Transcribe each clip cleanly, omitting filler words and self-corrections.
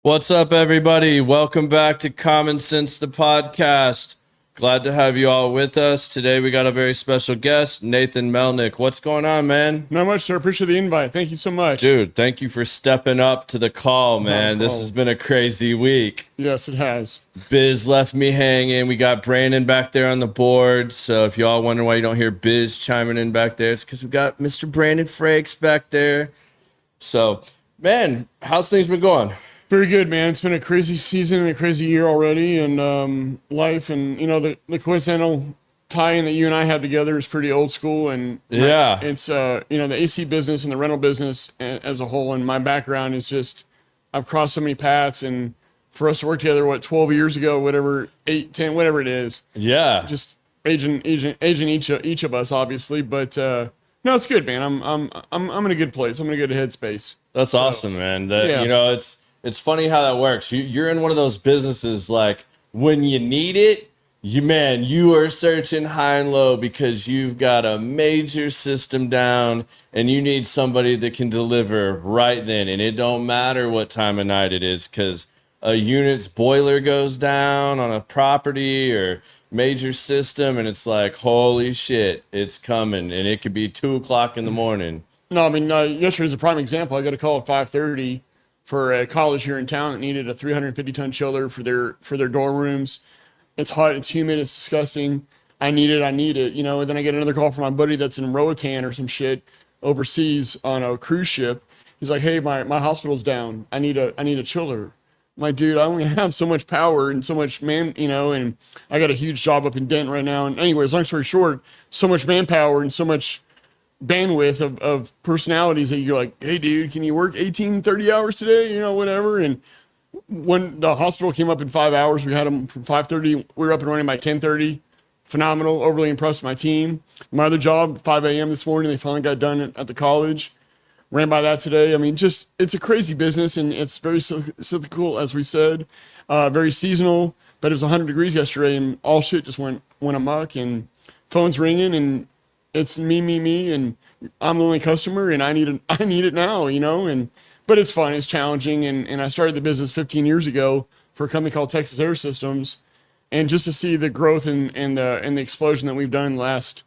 What's up, everybody? Welcome back to Common Sense, the podcast. Glad to have you all with us. Today, we got a very special guest, Nathan Melnick. What's going on, man? Not much, sir. Appreciate the invite. Thank you so much. Dude, thank you for stepping up to the call, man. This has been a crazy week. Yes, it has. Biz left me hanging. We got Brandon back there on the board. So if you all wonder why you don't hear Biz chiming in back there, it's because we got Mr. Brandon Frakes back there. So, man, how's things been going? Very good, man. It's been a crazy season and a crazy year already, and life, and the coincidental tie-in that you and I had together is pretty old school, and it's the AC business and the rental business as a whole. And my background is just I've crossed so many paths, and for us to work together, 12 years ago, whatever, 8, 10, whatever it is, just aging each of us, obviously, but no, it's good, man. I'm in a good place. I'm in a good headspace. That's awesome, man. It's funny how that works. You're in one of those businesses, like, when you need it, you are searching high and low because you've got a major system down and you need somebody that can deliver right then. And it don't matter what time of night it is, because a unit's boiler goes down on a property or major system, and it's like, holy shit, it's coming. And it could be 2:00 in the morning. No, I mean, yesterday's a prime example. I got a call at 5:30 for a college here in town that needed a 350-ton chiller for their dorm rooms. It's hot, it's humid, it's disgusting. I need it. And then I get another call from my buddy that's in Roatan or some shit overseas on a cruise ship. He's like, hey, my hospital's down. I need a chiller. My dude, I only have so much power and so much and I got a huge job up in Denton right now. And anyways, long story short, so much manpower and so much bandwidth of personalities that you're like, hey dude, can you work 30 hours today? Whatever. And when the hospital came up in 5 hours, we had them from 5:30. We were up and running by 10:30. Phenomenal. Overly impressed with my team. My other job, 5 a.m. this morning, they finally got done at the college. Ran by that today. I mean, it's a crazy business, and it's very cyclical, as we said, very seasonal, but it was 100 degrees yesterday and all shit just went amok, and phones ringing, and it's me, and I'm the only customer, and I need it now, but it's fun, it's challenging, and I started the business 15 years ago for a company called Texas Air Systems, and just to see the growth and the explosion that we've done in the last,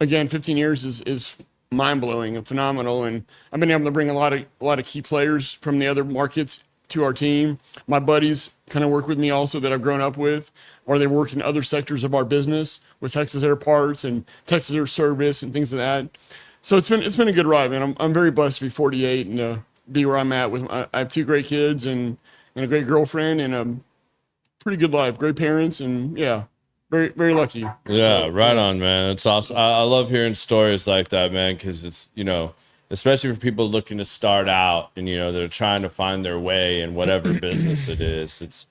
again, 15 years is mind-blowing and phenomenal, and I've been able to bring a lot of key players from the other markets to our team. My buddies kind of work with me also that I've grown up with, or they work in other sectors of our business with Texas Air Parts and Texas Air Service and things like that. So it's been a good ride, man. I'm very blessed to be 48 and be where I'm at. I have 2 great kids and a great girlfriend and a pretty good life, great parents, and yeah, very, very lucky. Yeah, right on, man. That's awesome. I love hearing stories like that, man, because it's, especially for people looking to start out and, they're trying to find their way in whatever business it is.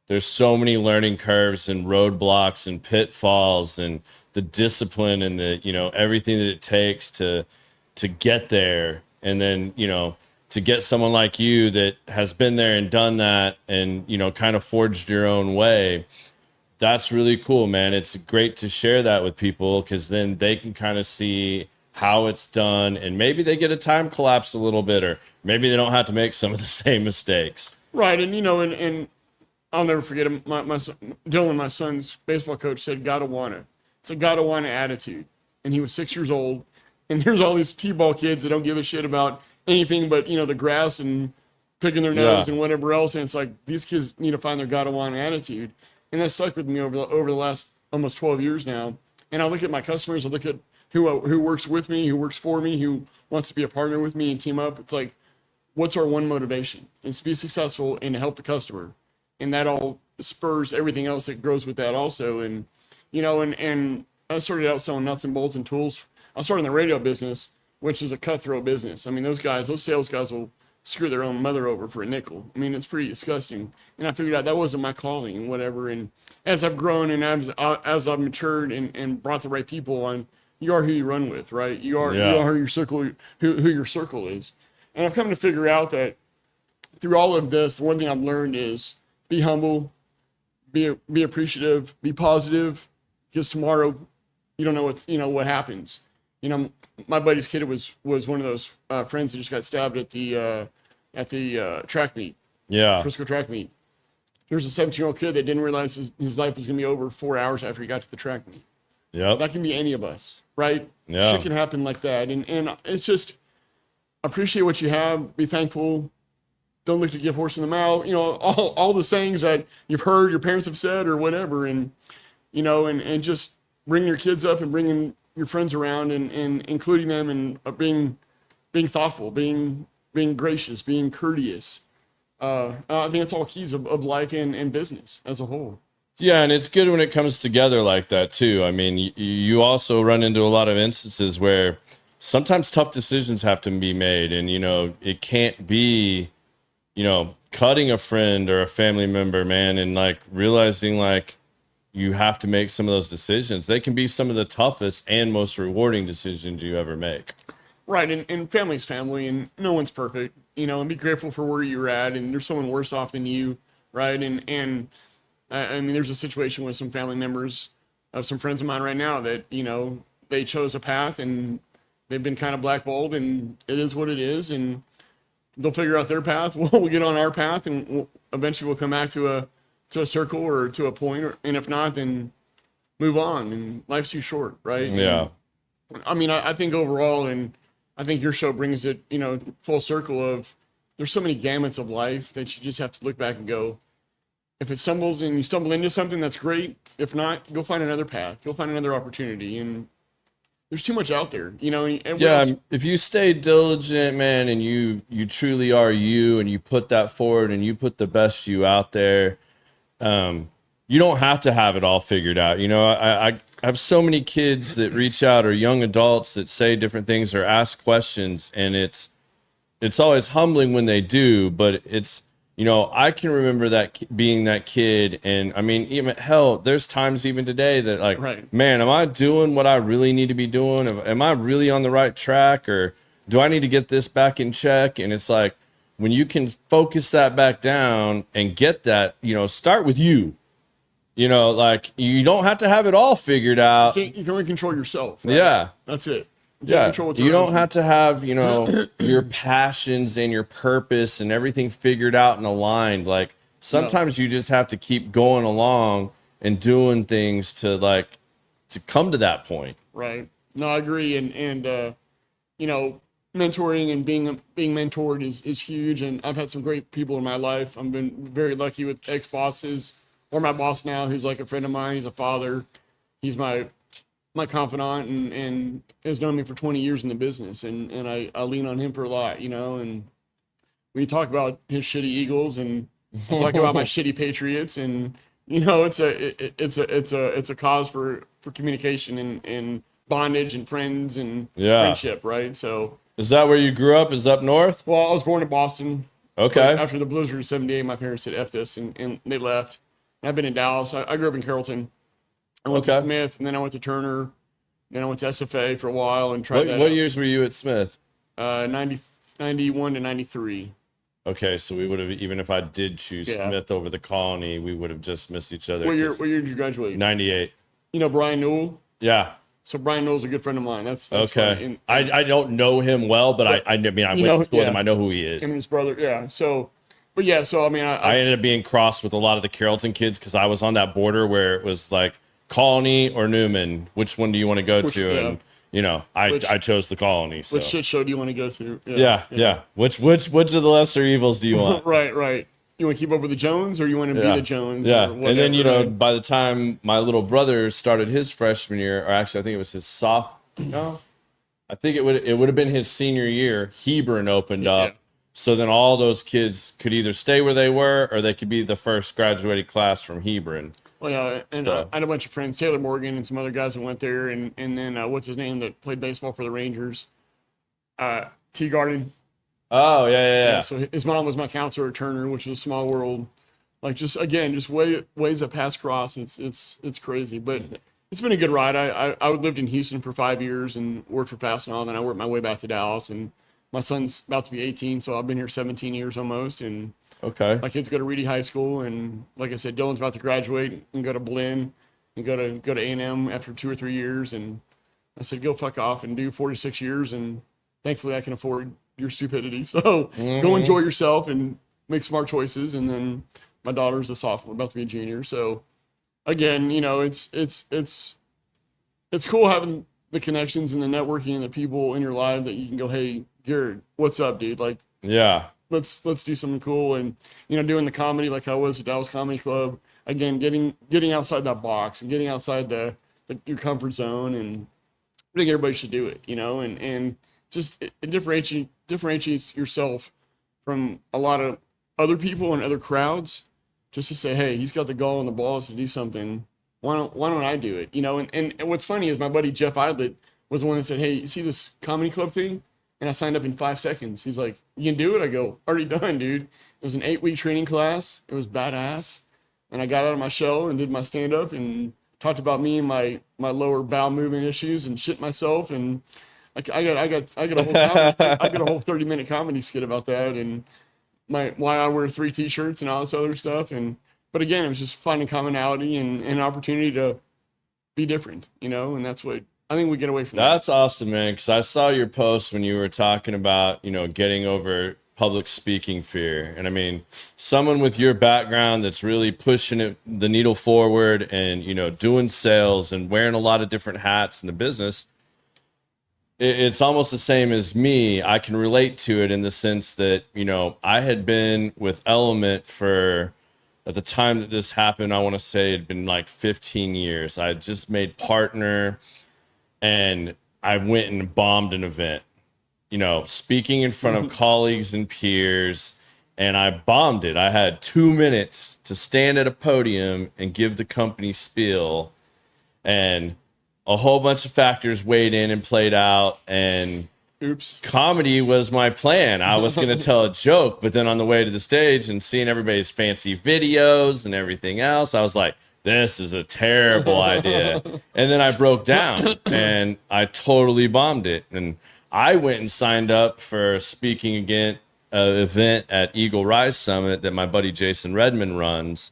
There's so many learning curves and roadblocks and pitfalls and the discipline and the, everything that it takes to get there. And then, to get someone like you that has been there and done that and, kind of forged your own way. That's really cool, man. It's great to share that with people because then they can kind of see how it's done, and maybe they get a time collapse a little bit, or maybe they don't have to make some of the same mistakes. Right, and and I'll never forget him. My son, Dylan, my son's baseball coach, said, "Gotta wanna." It's a gotta wanna attitude, and he was 6 years old, and there's all these t-ball kids that don't give a shit about anything but the grass and picking their nose and whatever else, and it's like these kids need to find their gotta wanna attitude, and that stuck with me over the last almost 12 years now. And I look at my customers, I look at who works with me, who works for me, who wants to be a partner with me and team up. It's like, what's our one motivation? It's to be successful and to help the customer. And that all spurs everything else that grows with that also. And, and I started out selling nuts and bolts and tools. I started in the radio business, which is a cutthroat business. I mean, those sales guys will screw their own mother over for a nickel. I mean, it's pretty disgusting. And I figured out that wasn't my calling and whatever. And as I've grown and as I've matured and brought the right people on, you are who you run with, right? You are who your circle, who your circle is. And I've come to figure out that through all of this, the one thing I've learned is be humble, be appreciative, be positive, because tomorrow you don't know what happens. My buddy's kid was one of those friends that just got stabbed at the track meet, Yeah. Frisco track meet. There's a 17-year-old kid that didn't realize his life was going to be over 4 hours after he got to the track meet. Yep. That can be any of us, right? Yeah. Shit can happen like that. And it's just appreciate what you have, be thankful. Don't look to give horse in the mouth. You know, all the sayings that you've heard your parents have said or whatever. And, you know, and just bring your kids up and bringing your friends around and including them and being thoughtful, being gracious, being courteous. I think it's all keys of life and business as a whole. Yeah, and it's good when it comes together like that too. I mean, you also run into a lot of instances where sometimes tough decisions have to be made, and you know, it can't be, you know, cutting a friend or a family member, man, and like realizing like you have to make some of those decisions. They can be some of the toughest and most rewarding decisions you ever make. Right, and family's family, and no one's perfect, you know, and be grateful for where you're at, and there's someone worse off than you, right? And I mean, there's a situation with some family members of some friends of mine right now that, you know, they chose a path and they've been kind of blackballed, and it is what it is, and they'll figure out their path. We'll get on our path, and eventually we'll come back to a circle or to a point, and if not, then move on. And life's too short, right? Yeah. And, I mean, I think overall, and I think your show brings it, you know, full circle of there's so many gamuts of life that you just have to look back and go, if it stumbles and you stumble into something, that's great. If not, go find another path, go find another opportunity. And there's too much out there, you know? Yeah. If you stay diligent, man, and you truly are you, and you put that forward and you put the best you out there, you don't have to have it all figured out. You know, I have so many kids that reach out, or young adults that say different things or ask questions, and it's always humbling when they do, but it's, you know, I can remember that being that kid. And I mean, even hell, there's times even today that like, right, man, am I doing what I really need to be doing? Am I really on the right track, or do I need to get this back in check? And it's like, when you can focus that back down and get that, you know, start with you, you know, like you don't have to have it all figured out. You can only control yourself. Right? Yeah. That's it. Yeah, you don't have to have, you know, your passions and your purpose and everything figured out and aligned. Like sometimes you just have to keep going along and doing things to come to that point. Right. No, I agree. And you know, mentoring and being mentored is huge. And I've had some great people in my life. I've been very lucky with ex-bosses, or my boss now, who's like a friend of mine. He's a father. He's my confidant and has known me for 20 years in the business. And I lean on him for a lot, you know, and we talk about his shitty Eagles and I talk about my shitty Patriots, and, you know, it's a cause for communication and bondage and friends and friendship. Right. So is that where you grew up? Is up north? Well, I was born in Boston. Okay. After the blizzard of 78, my parents said, F this, and they left. And I've been in Dallas. I grew up in Carrollton. I went to Smith, and then I went to Turner, then I went to SFA for a while and tried that. What years were you at Smith? 91 to 93. Okay, so we would have, even if I did choose Smith over the Colony, we would have just missed each other. What year did you graduate? 98. You know Brian Newell? Yeah. So Brian Newell's a good friend of mine. That's okay. I don't know him well, but I mean, I went to school with him. I know who he is. Him and his brother, yeah. So, but yeah, so I mean, I ended up being crossed with a lot of the Carrollton kids because I was on that border where it was like, Colony or Newman, which one do you want to go to? Yeah. And you know, I chose the Colony. So. Which shit show do you want to go to? Yeah. Which of the lesser evils do you want? Right. You want to keep up with the Jones, or you want to be the Jones? Yeah. Or whatever, and then, you know, by the time my little brother started his freshman year, or actually I think it was his no, I think it would have been his senior year, Hebron opened up. Yeah. So then all those kids could either stay where they were, or they could be the first graduated class from Hebron. Well, yeah, and I had a bunch of friends, Taylor Morgan and some other guys that went there, and then what's his name that played baseball for the Rangers? T. Garden. Oh, yeah. So his mom was my counselor at Turner, which is a small world. Like, just ways that pass across. It's crazy, but it's been a good ride. I lived in Houston for 5 years and worked for Fastenal, and then I worked my way back to Dallas, and my son's about to be 18, so I've been here 17 years almost, and okay. My kids go to Reedy High School, and like I said, Dylan's about to graduate and go to Blinn and go to A&M after 2 or 3 years. And I said, go fuck off and do 4 to 6 years, and thankfully I can afford your stupidity. So go enjoy yourself and make smart choices. And then my daughter's a sophomore, about to be a junior. So again, you know, it's cool having the connections and the networking and the people in your life that you can go, hey, Garrett, what's up, dude? Like, Yeah. let's do something cool. And, you know, doing the comedy like I was at Dallas Comedy Club, again, getting outside that box and getting outside your comfort zone. And I think everybody should do it, you know, and just it differentiates yourself from a lot of other people and other crowds, just to say, hey, he's got the gall and the balls to do something. Why don't I do it? You know, and what's funny is my buddy Jeff Idlet was the one that said, hey, you see this comedy club thing? And I signed up in 5 seconds. He's like, you can do it? I go, already done, dude. It was an 8-week training class. It was badass. And I got out of my shell and did my stand-up and talked about me and my lower bowel movement issues and shit myself. And I got a whole 30-minute comedy skit about that and why I wear 3 t-shirts and all this other stuff. But again, it was just finding commonality and an opportunity to be different, you know, and that's what I think we get away from. That's awesome, man. Because I saw your post when you were talking about, you know, getting over public speaking fear. And I mean, someone with your background that's really pushing the needle forward and, you know, doing sales and wearing a lot of different hats in the business, it's almost the same as me. I can relate to it in the sense that, you know, I had been with Element for, at the time that this happened, I want to say it'd been like 15 years. I had just made partner and I went and bombed an event, you know, speaking in front of colleagues and peers, and I bombed it. I had 2 minutes to stand at a podium and give the company spiel, and a whole bunch of factors weighed in and played out, and oops, comedy was my plan. I was going to tell a joke, but then on the way to the stage and seeing everybody's fancy videos and everything else, I was like, this is a terrible idea. And then I broke down and I totally bombed it. And I went and signed up for speaking again, an event at Eagle Rise Summit that my buddy Jason Redmond runs.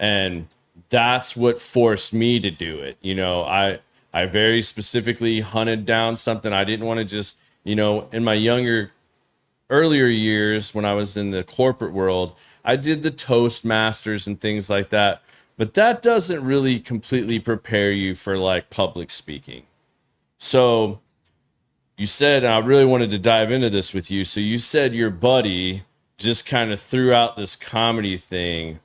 And that's what forced me to do it. You know, I very specifically hunted down something. I didn't want to just, you know, in my earlier years when I was in the corporate world, I did the Toastmasters and things like that. But that doesn't really completely prepare you for like public speaking. So you said, and I really wanted to dive into this with you. So you said your buddy just kind of threw out this comedy thing.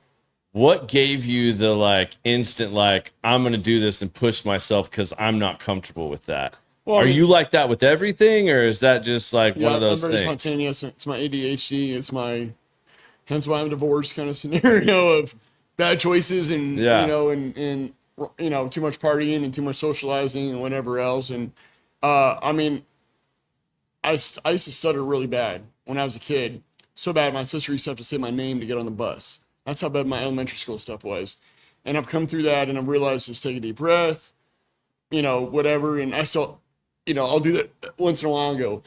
What gave you the like instant, like, I'm going to do this and push myself because I'm not comfortable with that? Well, are you like that with everything, or is that just like one of those I'm very things? Spontaneous. It's my ADHD. Hence why I'm divorced kind of scenario of bad choices and, you know, and, you know, too much partying and too much socializing and whatever else. And, I mean, I used to stutter really bad when I was a kid. So bad, my sister used to have to say my name to get on the bus. That's how bad my elementary school stuff was. And I've come through that and I've realized just take a deep breath, you know, whatever. And I still, you know, I'll do that once in a while and go,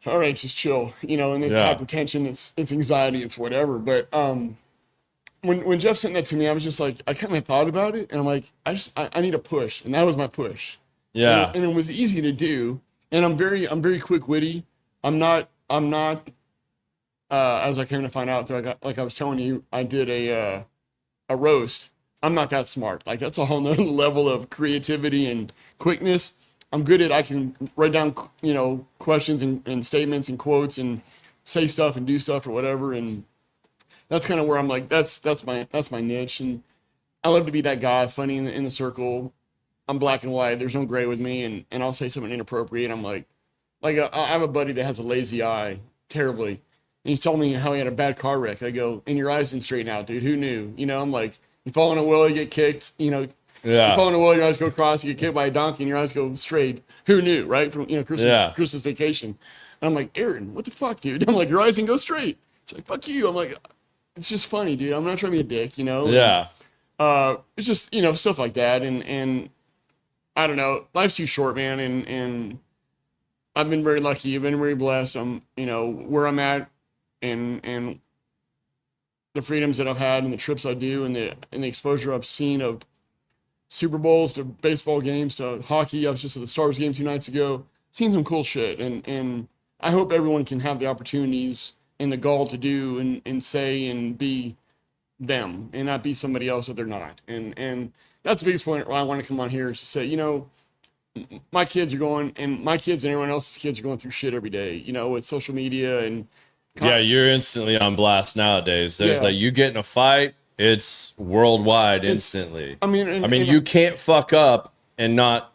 all right, just chill, you know, and it's hypertension, it's anxiety, it's whatever. But, when Jeff sent that to me, I was just like, I kind of thought about it and I'm like, I need a push. And that was my push. Yeah. And it was easy to do. And I'm very quick witty. I'm not, as I came to find out, like I was telling you, I did a roast. I'm not that smart. Like that's a whole nother level of creativity and quickness. I'm good at, I can write down, you know, questions and statements and quotes and say stuff and do stuff or whatever. And that's kind of where I'm like, that's my niche. And I love to be that guy, funny in the circle. I'm black and white. There's no gray with me. And I'll say something inappropriate. I'm like I have a buddy that has a lazy eye terribly. And he's telling me how he had a bad car wreck. I go, and your eyes didn't straighten out, dude. Who knew? You know, I'm like, you fall in a well, you get kicked, you know, you fall in a well, your eyes go across, you get kicked by a donkey and your eyes go straight. Who knew, right? From, you know, Christmas vacation. And I'm like, Aaron, what the fuck, dude? I'm like, your eyes didn't go straight. It's like, fuck you. I'm like, it's just funny, dude. I'm not trying to be a dick, you know? Yeah. And, it's just, you know, stuff like that. And I don't know, life's too short, man. And I've been very lucky. I've been very blessed. I'm, you know, where I'm at and the freedoms that I've had and the trips I do and the exposure I've seen of Super Bowls to baseball games to hockey. I was just at the Stars game 2 nights ago. Seen some cool shit. And I hope everyone can have the opportunities and the gall to do and say and be them and not be somebody else that they're not. And that's the biggest point why I want to come on here is to say, you know, my kids are going, and my kids and everyone else's kids are going through shit every day, you know, with social media and yeah, you're instantly on blast nowadays. There's Yeah. like you get in a fight, it's worldwide instantly. I mean, and you can't fuck up and not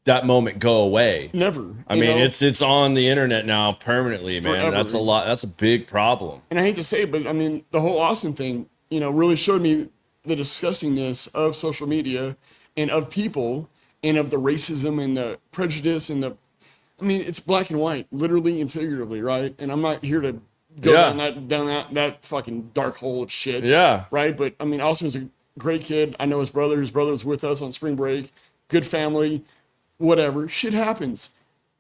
that moment go away. never. I you mean, know? it's on the internet now permanently, man. Forever. That's a lot. That's a big problem. And I hate to say it, but I mean, the whole Austin thing, you know, really showed me the disgustingness of social media and of people and of the racism and the prejudice and I mean, it's black and white, literally and figuratively, right? And I'm not here to go Yeah. down that fucking dark hole of shit. Yeah. Right. But I mean, Austin was a great kid. I know his brother. His brother was with us on spring break. Good family. Whatever. Shit happens.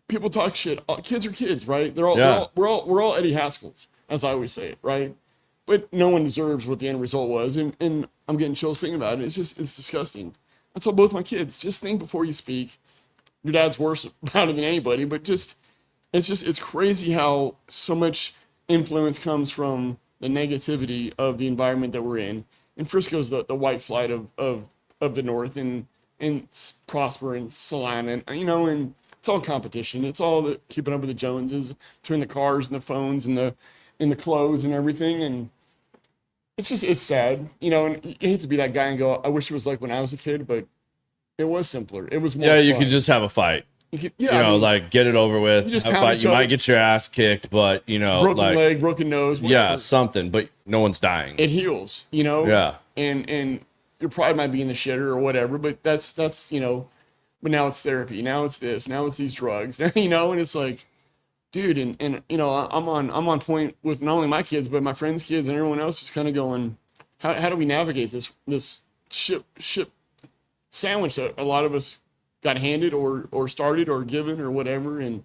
People talk shit. Kids are kids, right? They're all Yeah. we're all Eddie Haskells, as I always say it, right? But no one deserves what the end result was, and I'm getting chills thinking about it. It's disgusting. I told both my kids, just think before you speak. Your dad's worse about it than anybody, but it's crazy how so much influence comes from the negativity of the environment that we're in. And Frisco's the white flight of the north, and Prosper and Salina, and you know, and it's all competition. It's all the keeping up with the Joneses between the cars and the phones and the clothes and everything. And it's sad, you know, and you hate to be that guy and go, I wish it was like when I was a kid, but it was simpler. It was more Yeah, you fun. could just have a fight. Yeah, You I know, mean, like get it over with. You just Have a pound fight. each You other. might get your ass kicked, but you know, broken like leg, broken nose, yeah, whatever. something. But no one's dying. It heals, you know? Yeah. And your pride might be in the shitter or whatever, but that's, you know, but now it's therapy. Now it's this, now it's these drugs, you know? And it's like, dude, and you know, I'm on point with not only my kids, but my friends' kids and everyone else is kind of going, how do we navigate this ship sandwich that a lot of us got handed or started or given or whatever. And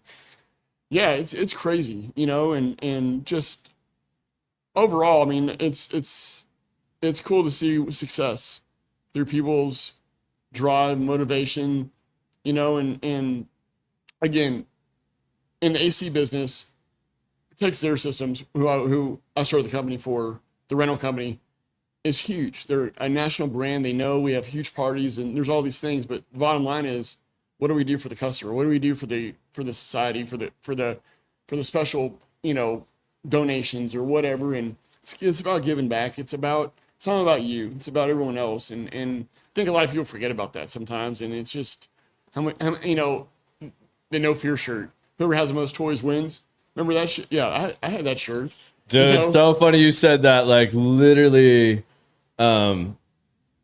yeah, it's crazy, you know, and just overall, I mean, it's cool to see success through people's drive, motivation, you know, and again, in the AC business, Texas Air Systems, who I started the company for, the rental company, is huge. They're a national brand. They know we have huge parties and there's all these things, but the bottom line is, what do we do for the customer? What do we do for the society, for the special, you know, donations or whatever? And it's about giving back. It's not about you. It's about everyone else. And I think a lot of people forget about that sometimes. And it's just how much, you know, the no fear shirt. Whoever has the most toys wins. Remember that shit? Yeah, I had that shirt. Dude, You it's know? so funny you said that. Like literally, an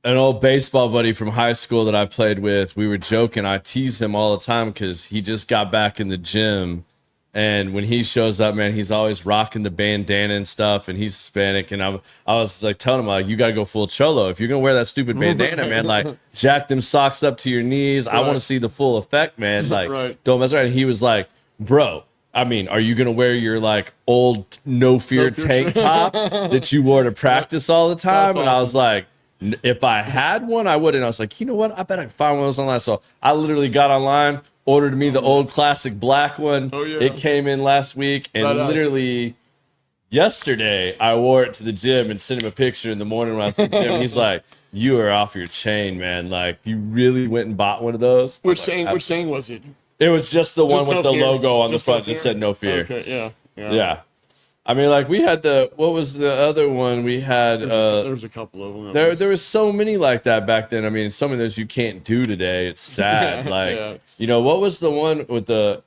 old baseball buddy from high school that I played with, we were joking. I tease him all the time because he just got back in the gym. And when he shows up, man, he's always rocking the bandana and stuff. And he's Hispanic. And I was like telling him, like, you got to go full cholo. If you're going to wear that stupid bandana, man, like jack them socks up to your knees. I want to see the full effect, man. Like, Right. don't mess around. And he was like, bro, I mean, are you going to wear your like old no fear tank top that you wore to practice all the time? That's And I was awesome. like, if I had one, I would. And I was like, you know what? I bet I can find one of those online. So I literally got online, ordered me the old classic black one. Oh, yeah. It came in last week. And Badass. literally yesterday, I wore it to the gym and sent him a picture in the morning when I was at the gym. He's like, you are off your chain, man. Like, you really went and bought one of those? I'm Which like, saying was it? It was just the one Just with no the fear. logo on Just the no front that fear? said no fear. Okay, yeah. Yeah. I mean, like we had what was the other one we had? There's a couple of them. There was so many like that back then. I mean, some of those you can't do today. It's sad. Like, Yeah, you know, what was the one with the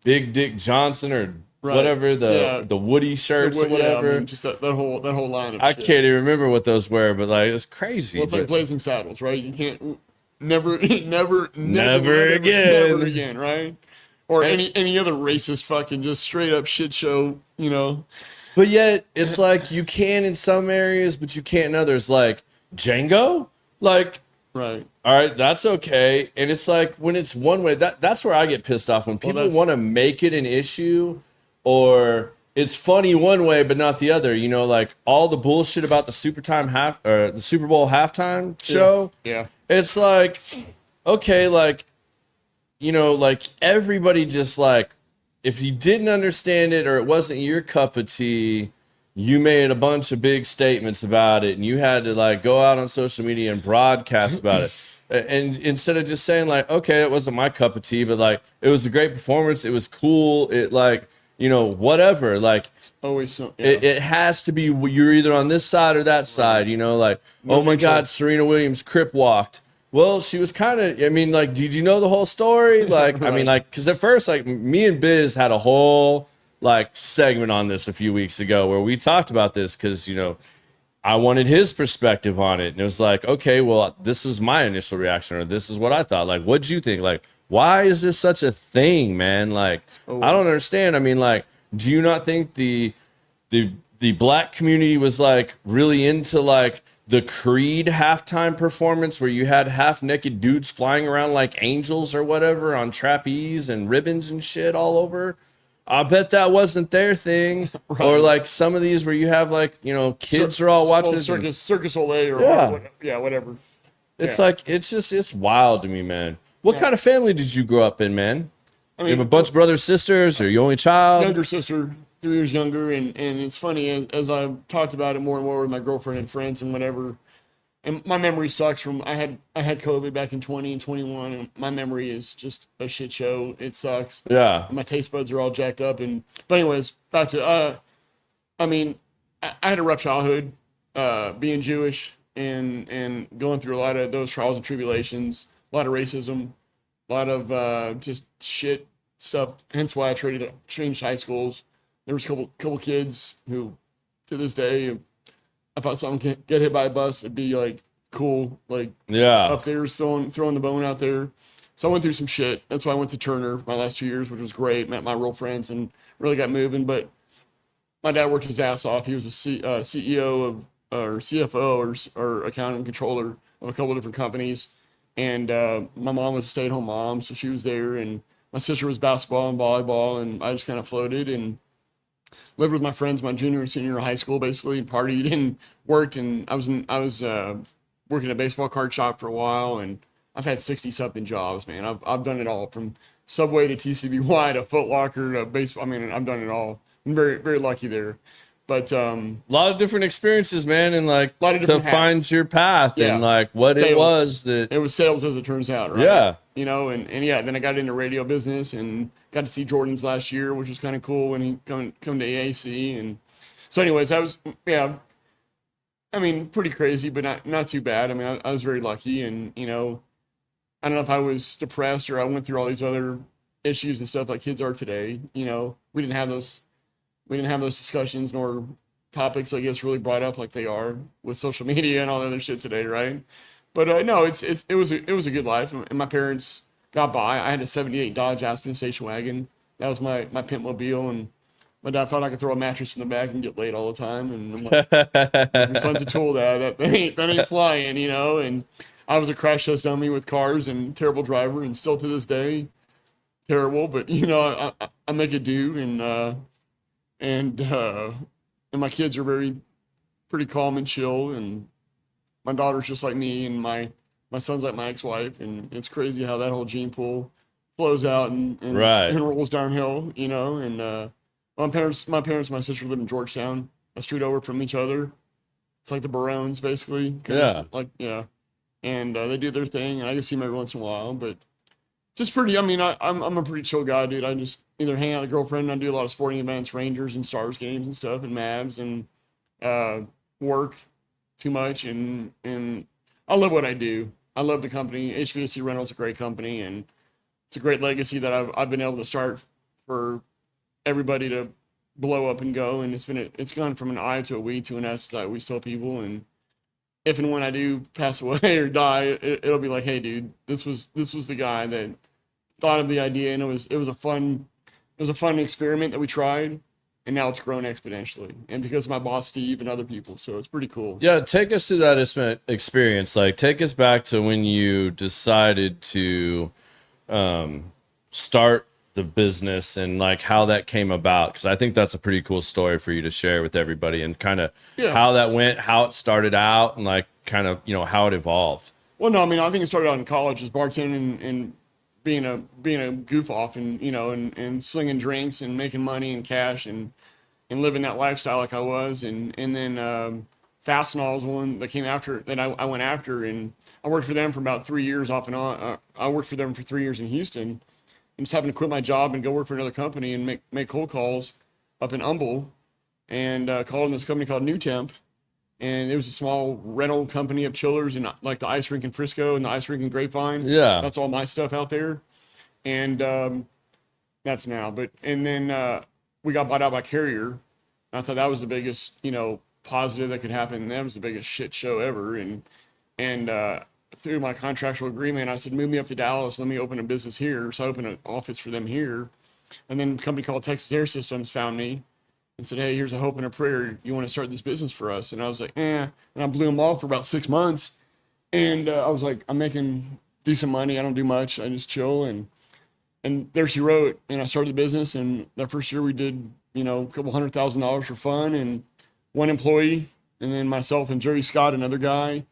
Big Dick Johnson or Right. whatever, Yeah. the Woody shirts or whatever? Yeah, I mean, just that whole line of I shit. can't even remember what those were, but like, it was crazy. Well, it's like but- Blazing Saddles, right? You can't never again. again, right? Or any other racist fucking just straight up shit show, you know? But yet, it's like you can in some areas, but you can't in others. Like Django, like, Right. all right, that's okay. And it's like when it's one way, that's where I get pissed off when people want to make it an issue, or it's funny one way but not the other. You know, like all the bullshit about the Super Bowl halftime show. Yeah. It's like, okay, like, you know, like everybody just like if you didn't understand it or it wasn't your cup of tea, you made a bunch of big statements about it and you had to like go out on social media and broadcast about it. And instead of just saying like, okay, it wasn't my cup of tea, but like, it was a great performance. It was cool. It like, you know, whatever, like It's always so, yeah. it has to be, you're either on this side or that side, you know, like, oh my God, Serena Williams crip walked. Well, she was kind of, I mean, like, did you know the whole story? Like, I mean, like, because at first, like, me and Biz had a whole, like, segment on this a few weeks ago where we talked about this because, you know, I wanted his perspective on it. And it was like, okay, well, this was my initial reaction, or this is what I thought. Like, what'd you think? Like, why is this such a thing, man? Like, I don't understand. I mean, like, do you not think the black community was, like, really into, like, the Creed halftime performance where you had half naked dudes flying around like angels or whatever on trapeze and ribbons and shit all over? I bet that wasn't their thing. Right. Or like some of these where you have like, you know, kids are all watching Circus Olay or whatever. It's like, it's wild to me, man. What kind of family did you grow up in, man? I mean, you have a bunch of brothers, sisters, or you only child? Younger sister, 3 years younger, and it's funny as I've talked about it more and more with my girlfriend and friends and whatever. And my memory sucks from I had COVID back in 20 and 21, and my memory is just a shit show. It sucks. Yeah. And my taste buds are all jacked up. But anyways, back to I mean, I had a rough childhood, being Jewish and going through a lot of those trials and tribulations, a lot of racism, a lot of just shit stuff. Hence why I changed high schools. There was a couple kids who, to this day, I thought someone could get hit by a bus, it'd be like cool, like up there throwing the bone out there. So I went through some shit. That's why I went to Turner my last 2 years, which was great. Met my real friends and really got moving. But my dad worked his ass off. He was a CEO of or CFO or accounting controller of a couple of different companies. And my mom was a stay-at-home mom, so she was there. And my sister was basketball and volleyball, and I just kind of floated and lived with my friends my junior and senior year of high school, basically, and partied and worked. And I was working at a baseball card shop for a while, and I've had 60-something jobs, man. I've done it all, from Subway to TCBY to Foot Locker to baseball. I mean, I've done it all. I'm very, very lucky there. But a lot of different experiences, man, and like a lot of different to find your path and like what sales. It was that it was sales, as it turns out, right? Yeah. You know, and yeah, then I got into radio business and got to see Jordan's last year, which was kind of cool when he come to AAC. And so anyways, I was, I mean, pretty crazy, but not too bad. I mean, I was very lucky. And, you know, I don't know if I was depressed or I went through all these other issues and stuff like kids are today. You know, we didn't have those discussions nor topics, I guess, really brought up like they are with social media and all the other shit today, right? But no, it was a good life, and my parents got by. I had a '78 Dodge Aspen station wagon. That was my pimp mobile, and my dad thought I could throw a mattress in the back and get laid all the time. And I'm like, your son's a tool, Dad. That ain't flying, you know. And I was a crash test dummy with cars and terrible driver, and still to this day, terrible. But you know, I make it do, and my kids are pretty calm and chill, and my daughter's just like me, and my son's like my ex-wife, and it's crazy how that whole gene pool flows out and rolls downhill, you know. And my parents and my sister live in Georgetown, a street over from each other. It's like the Barones, basically. And they do their thing, and I can see them every once in a while, but just pretty. I mean, I'm a pretty chill guy, dude. I just either hang out with a girlfriend, and I do a lot of sporting events, Rangers and Stars games and stuff, and Mavs, and work too much, and I love what I do. I love the company. HVAC Rental is a great company, and it's a great legacy that I've been able to start for everybody to blow up and go. And it's gone from an I to a we to an S. We still people, and if and when I do pass away or die, it'll be like, hey, dude, this was the guy that thought of the idea, and it was a fun experiment that we tried. And now it's grown exponentially, and because of my boss, Steve, and other people. So it's pretty cool. Yeah, take us through that experience. Like, take us back to when you decided to start the business and like how that came about. Because I think that's a pretty cool story for you to share with everybody, and kind of how that went, how it started out, and like kind of, you know, how it evolved. Well, no, I mean, I think it started out in college as bartending and being a goof off and, and slinging drinks and making money and cash and living that lifestyle like I was. And then, Fastenal was one that came after that I went after, and I worked for them for about 3 years off and on. I worked for them for 3 years in Houston, and just happened to quit my job and go work for another company and make cold calls up in Humble, and called in this company called New Temp. And it was a small rental company of chillers and like the ice rink in Frisco and the ice rink in Grapevine. Yeah. That's all my stuff out there. And that's now. And then we got bought out by Carrier. I thought that was the biggest, positive that could happen. That was the biggest shit show ever. And through my contractual agreement, I said, move me up to Dallas. Let me open a business here. So I opened an office for them here. And then a company called Texas Air Systems found me and said, hey, here's a hope and a prayer. You want to start this business for us? And I was like, And I blew them off for about 6 months. And I was like, I'm making decent money. I don't do much. I just chill. And there she wrote, and I started the business. And that first year we did, a couple $100,000 for fun and 1 employee, and then myself and Jerry Scott, another guy.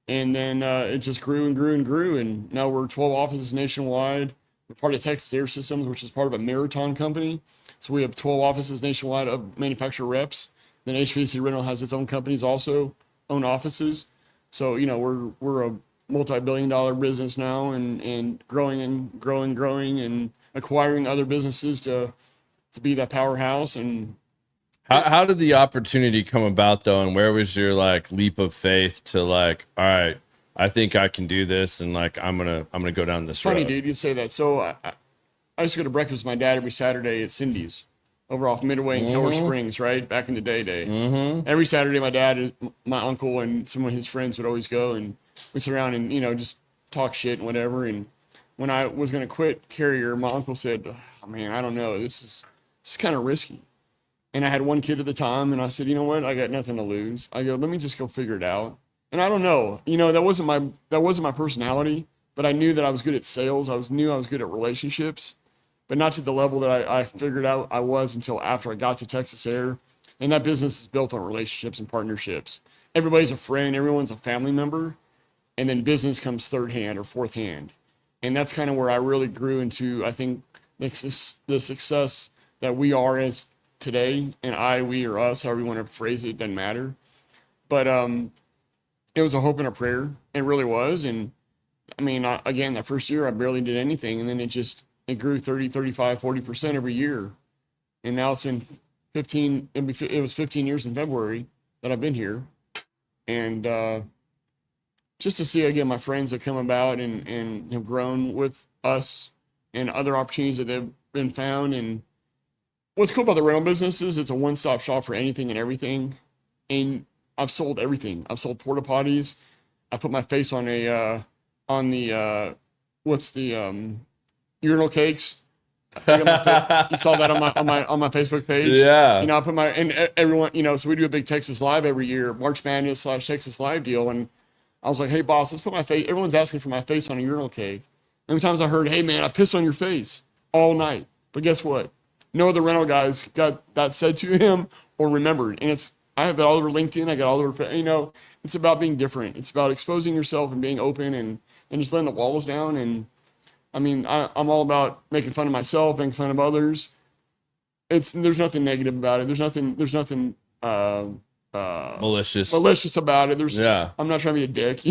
And then it just grew and grew and grew. And now we're 12 offices nationwide. We're part of Texas Air Systems, which is part of a Marathon company. So we have 12 offices nationwide of manufacturer reps. Then HVAC Rental has its own companies, also own offices. So, we're a multi-billion-dollar business now, and growing and acquiring other businesses to be that powerhouse. And how did the opportunity come about though, and where was your leap of faith to all right, I think I can do this, and I'm gonna go down this road? Funny, dude, you say that. So I used to go to breakfast with my dad every Saturday at Cindy's over off Midway in Keller Springs, right back in the day. Every Saturday, my dad, my uncle, and some of his friends would always go, and we sit around and just talk shit and whatever. And when I was gonna quit Carrier, my uncle said, oh, man, I don't know, this is kind of risky. And I had 1 kid at the time, and I said, you know what? I got nothing to lose. I go, let me just go figure it out. And I don't know, that wasn't my personality, but I knew that I was good at sales. I knew I was good at relationships, but not to the level that I figured out I was until after I got to Texas Air. And that business is built on relationships and partnerships. Everybody's a friend. Everyone's a family member. And then business comes third hand or fourth hand. And that's kind of where I really grew into, I think, the success that we are as today, and we, or us, however you want to phrase it, doesn't matter. But it was a hope and a prayer. It really was. And I mean, again, that first year I barely did anything, and then it grew 30, 35, 40% every year. And now it's been 15, it was 15 years in February that I've been here. And just to see, again, my friends that come about and have grown with us, and other opportunities that have been found. And what's cool about the rental business is it's a one-stop shop for anything and everything. And I've sold everything. I've sold porta potties. I put my face on the urinal cakes. You saw that on my Facebook page. Yeah. I put and everyone, so we do a big Texas Live every year, March Madness / Texas Live deal. And I was like, hey boss, let's put my face. Everyone's asking for my face on a urinal cake. How many times I heard, hey man, I pissed on your face all night. But guess what? No other rental guys got that said to him or remembered. And I have that all over LinkedIn. I got all over, it's about being different. It's about exposing yourself and being open and just letting the walls down. And I mean, I'm all about making fun of myself, making fun of others. There's nothing negative about it. There's nothing malicious about it. I'm not trying to be a dick,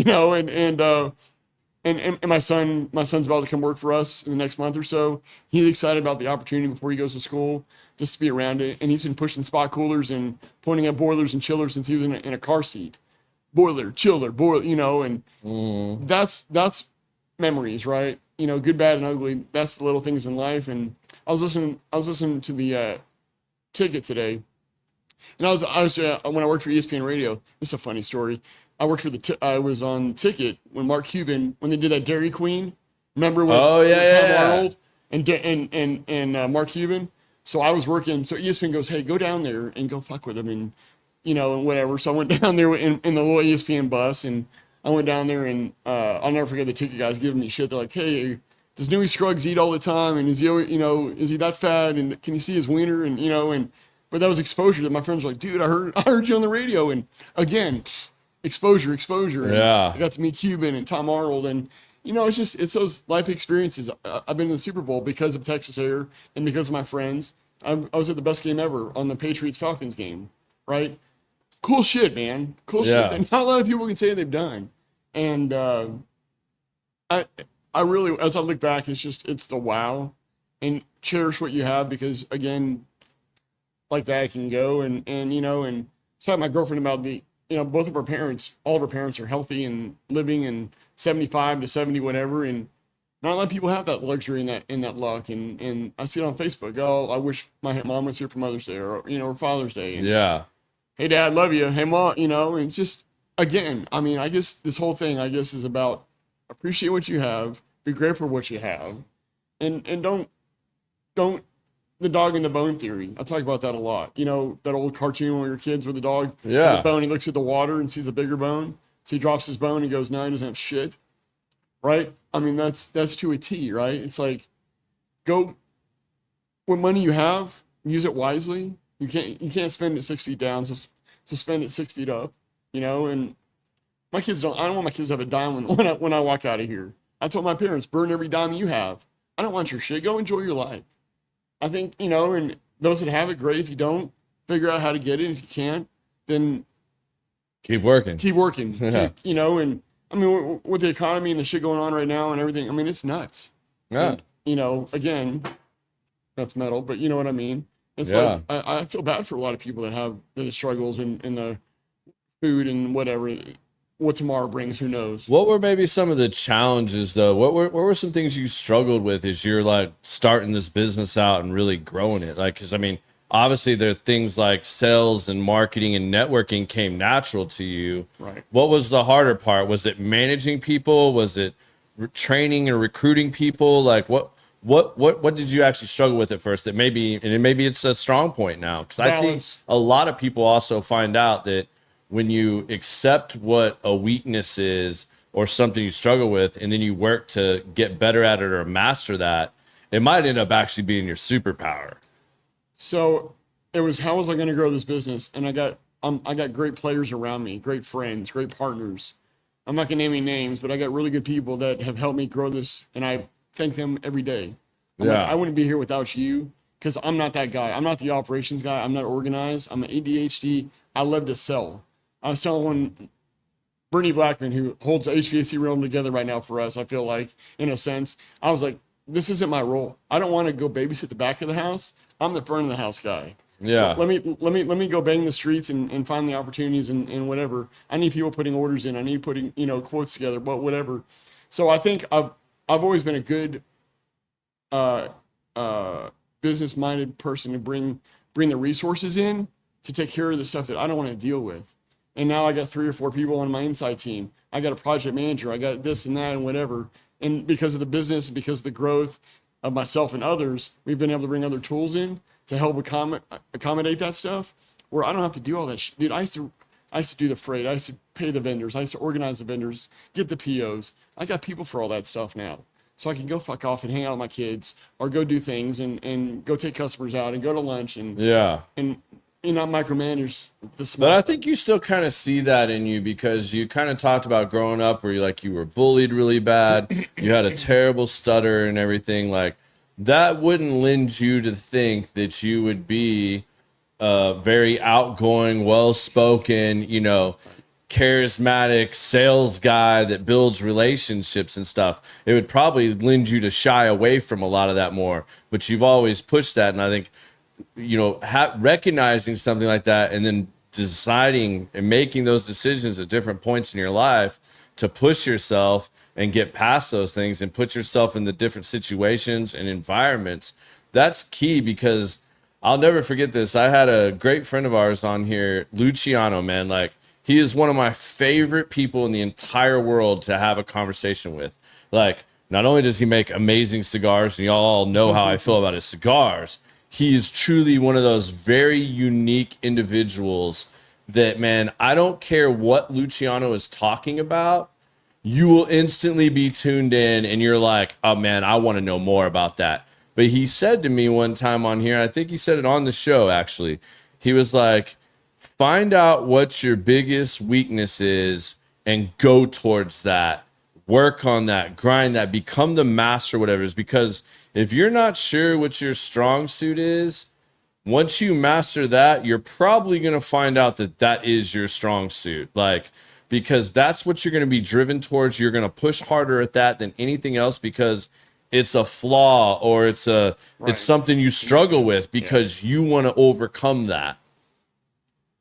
and my son's about to come work for us in the next month or so. He's excited about the opportunity before he goes to school, just to be around it. And he's been pushing spot coolers and pointing at boilers and chillers since he was in a car seat. Boiler, chiller, and that's memories, right? Good, bad, and ugly. That's the little things in life. And I was listening to the Ticket today, and I was when I worked for ESPN Radio. This is a funny story. I was on Ticket when Mark Cuban, when they did that Dairy Queen. Remember with Tom Arnold and Mark Cuban? So I was working. So ESPN goes, hey, go down there and go fuck with them and and whatever. So I went down there in the little ESPN bus, and I went down there, and I'll never forget the Ticket guys giving me shit. They're like, hey, does Newey Scruggs eat all the time? And is he, is he that fat? And can you see his wiener? And but that was exposure that my friends were like, dude, I heard you on the radio. And again, exposure. And yeah. I got to meet Cuban and Tom Arnold, and you know, it's those life experiences. I've been to the Super Bowl because of Texas Air and because of my friends. I was at the best game ever on the Patriots Falcons game, right? Cool shit, man. Cool shit that not a lot of people can say they've done. And I really, as I look back, it's the wow, and cherish what you have, because again, like that can go. And you know, and talking to my girlfriend about both of our parents, all of our parents are healthy and living, and 75 to 70, whatever. And not a lot of people have that luxury and that luck. And I see it on Facebook. Oh, I wish my mom was here for Mother's Day, or Father's Day. And, hey, Dad, love you. Hey, Mom, and it's just, again, I mean, I guess this whole thing, I guess, is about appreciate what you have, be grateful for what you have, and don't the dog and the bone theory. I talk about that a lot. You know, that old cartoon when you're kids with the dog, the bone, he looks at the water and sees a bigger bone. So he drops his bone and goes, no, he doesn't have shit. Right? I mean, that's to a T, right? It's like, go, what money you have, use it wisely. You can't spend it 6 feet down, so spend it 6 feet up, and I don't want my kids to have a dime when I walk out of here. I told my parents, burn every dime you have. I don't want your shit. Go enjoy your life. I think, and those that have it, great. If you don't, figure out how to get it. If you can't, then keep working. Yeah. And I mean, with the economy and the shit going on right now and everything, I mean, it's nuts. Yeah. And, again, that's metal, but you know what I mean? It's like, I feel bad for a lot of people that have the struggles in the food and whatever. What tomorrow brings, who knows? What were maybe some of the challenges, though? What were some things you struggled with as you're like starting this business out and really growing it? Like, because I mean, obviously there are things like sales and marketing and networking came natural to you. Right. What was the harder part? Was it managing people? Was it training and recruiting people? Like, what did you actually struggle with at first? That maybe it's a strong point now, because I think a lot of people also find out that when you accept what a weakness is or something you struggle with, and then you work to get better at it or master that, it might end up actually being your superpower. So it was, how was I going to grow this business? And I got great players around me, great friends, great partners. I'm not going to name any names, but I got really good people that have helped me grow this, and I thank them every day. I'm like, I wouldn't be here without you, because I'm not that guy. I'm not the operations guy. I'm not organized. I'm an ADHD. I love to sell. I was telling Bernie Blackman, who holds HVAC Rental together right now for us, I feel like, in a sense, I was like, this isn't my role. I don't want to go babysit the back of the house. I'm the front of the house guy. Yeah. Let me go bang the streets and find the opportunities and whatever. I need people putting orders in. I need putting, quotes together, but whatever. So I think I've always been a good business-minded person to bring the resources in to take care of the stuff that I don't want to deal with. And now I got 3 or 4 people on my inside team. I got a project manager. I got this and that and whatever. And because of the business, because of the growth of myself and others, we've been able to bring other tools in to help accommodate that stuff, where I don't have to do all that shit. Dude, I used to do the freight. I used to pay the vendors. I used to organize the vendors, get the POs. I got people for all that stuff now. So I can go fuck off and hang out with my kids, or go do things and go take customers out and go to lunch and not micromanage the small. But I think you still kind of see that in you, because you kind of talked about growing up where you were bullied really bad. You had a terrible stutter and everything. Like, that wouldn't lend you to think that you would be a very outgoing, well-spoken, charismatic sales guy that builds relationships and stuff. It would probably lend you to shy away from a lot of that more. But you've always pushed that, and I think recognizing something like that and then deciding and making those decisions at different points in your life to push yourself and get past those things and put yourself in the different situations and environments, that's key. Because I'll never forget this. I had a great friend of ours on here, Luciano, man. Like, he is one of my favorite people in the entire world to have a conversation with. Like, not only does he make amazing cigars, and y'all all know how I feel about his cigars, he is truly one of those very unique individuals that, man, I don't care what Luciano is talking about, you will instantly be tuned in and you're like, oh man, I want to know more about that. But he said to me one time on here, I think he said it on the show actually, he was like, find out what your biggest weakness is and go towards that work on that, grind that, become the master, whatever it is. Because if you're not sure what your strong suit is, once you master that, you're probably going to find out that that is your strong suit. Like, because that's what you're going to be driven towards. You're going to push harder at that than anything else because it's a flaw or it's something you struggle with because you want to overcome that.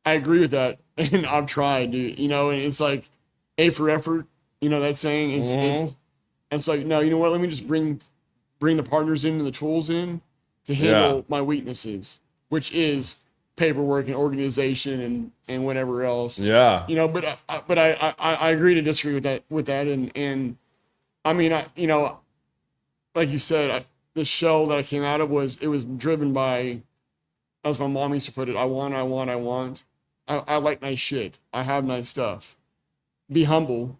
I agree with that. And I've tried, dude, you know, and it's like A for effort, you know, that saying. It's like, no, you know what? Let me just bring the partners in and the tools in to handle my weaknesses, which is paperwork and organization and whatever else. Yeah. You know, but I agree to disagree with that. And I mean, you know, like you said, the shell that I came out of was driven by, as my mom used to put it, I want. I like nice shit. I have nice stuff. Be humble,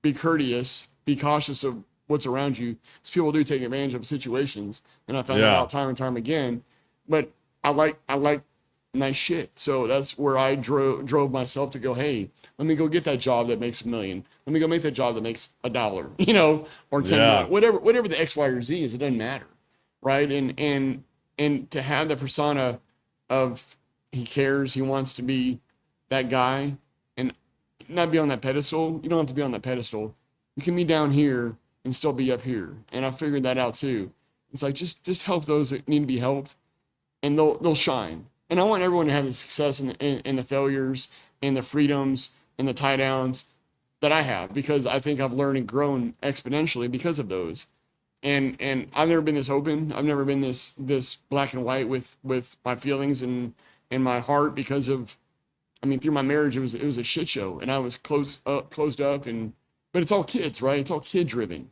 be courteous, be cautious of what's around you. Because people do take advantage of situations, and I found that out time and time again. But I like nice shit. So that's where I drove myself to go, hey, let me go get that job that makes $1 million. Let me go make that job that makes $1, you know, or 10 million. Whatever the X, Y, or Z is, it doesn't matter. Right. And to have the persona of he cares, he wants to be that guy and not be on that pedestal. You don't have to be on that pedestal. You can be down here and still be up here. And I figured that out too. It's like, just help those that need to be helped and they'll shine. And I want everyone to have the success and the failures and the freedoms and the tie downs that I have, because I think I've learned and grown exponentially because of those. And I've never been this open. I've never been this black and white with my feelings and my heart, because of, I mean, through my marriage, it was a shit show, and I was closed up, but it's all kids, right? It's all kid driven.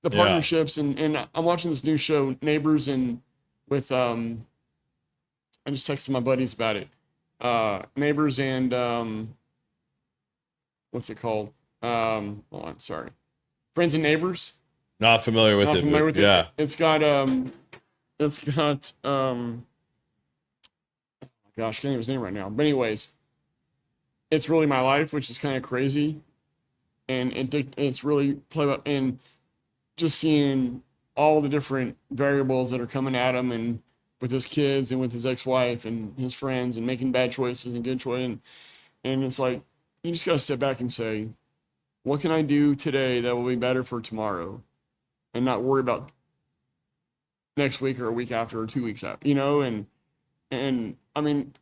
The partnerships and I'm watching this new show, Neighbors, and with, I just texted my buddies about it. Neighbors and, what's it called? Hold on, sorry. Friends and Neighbors. Not familiar with it. Yeah. It's got gosh, I can't think of his name right now. But anyways, It's Really My Life, which is kind of crazy. And it's really play up, and just seeing all the different variables that are coming at him, and with his kids and with his ex-wife and his friends, and making bad choices and good choices. And it's like, you just got to step back and say, what can I do today that will be better for tomorrow? And not worry about next week or a week after or 2 weeks after, you know? And I mean,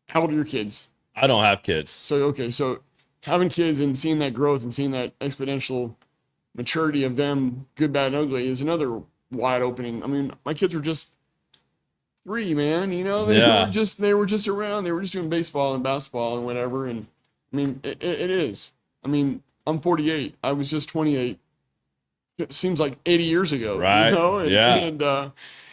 how old are your kids? I don't have kids. So, okay. So having kids and seeing that growth and seeing that exponential maturity of them, good, bad, and ugly, is another wide opening. I mean, my kids were just 3, man, you know, they were just around, they were just doing baseball and basketball and whatever. And I mean, it is, I mean, I'm 48. I was just 28. It seems like 80 years ago, right? You know? And,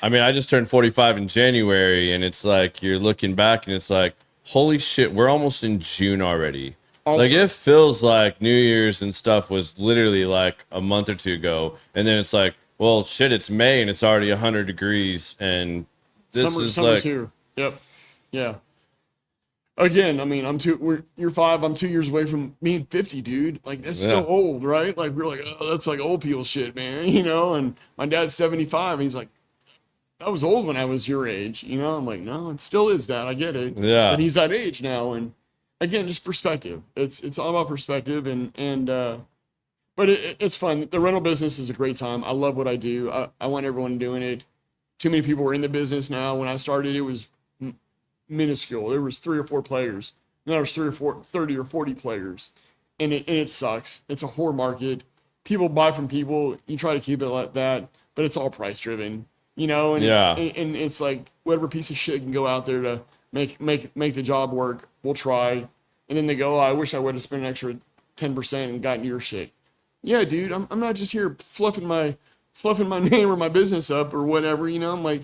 I mean, I just turned 45 in January, and it's like, you're looking back and it's like, holy shit, we're almost in June already. Also, like, it feels like New Year's and stuff was literally like a month or two ago. And then it's like, well, shit, it's May and it's already 100 degrees. And summer's like here. Yep. Yeah. Again, I mean, you're 5, I'm 2 years away from being 50, dude. Like, that's still old, right? Like, we're like, oh, that's like old people shit, man, you know? And my dad's 75, and he's like, I was old when I was your age, you know? I'm like, no, it still is that. I get it. Yeah. But he's that age now. And again, just perspective. It's all about perspective. But it's fun. The rental business is a great time. I love what I do. I want everyone doing it. Too many people are in the business now. When I started, it was minuscule. There was 3 or 4 players. Now there's 30 or 40 players. And it sucks. It's a whore market. People buy from people. You try to keep it like that, but it's all price driven, you know? And, and it's like, whatever piece of shit can go out there to make the job work, we'll try. And then they go, oh, I wish I would have spent an extra 10% and gotten your shit. Yeah, dude, I'm not just here fluffing my name or my business up or whatever, you know? I'm like,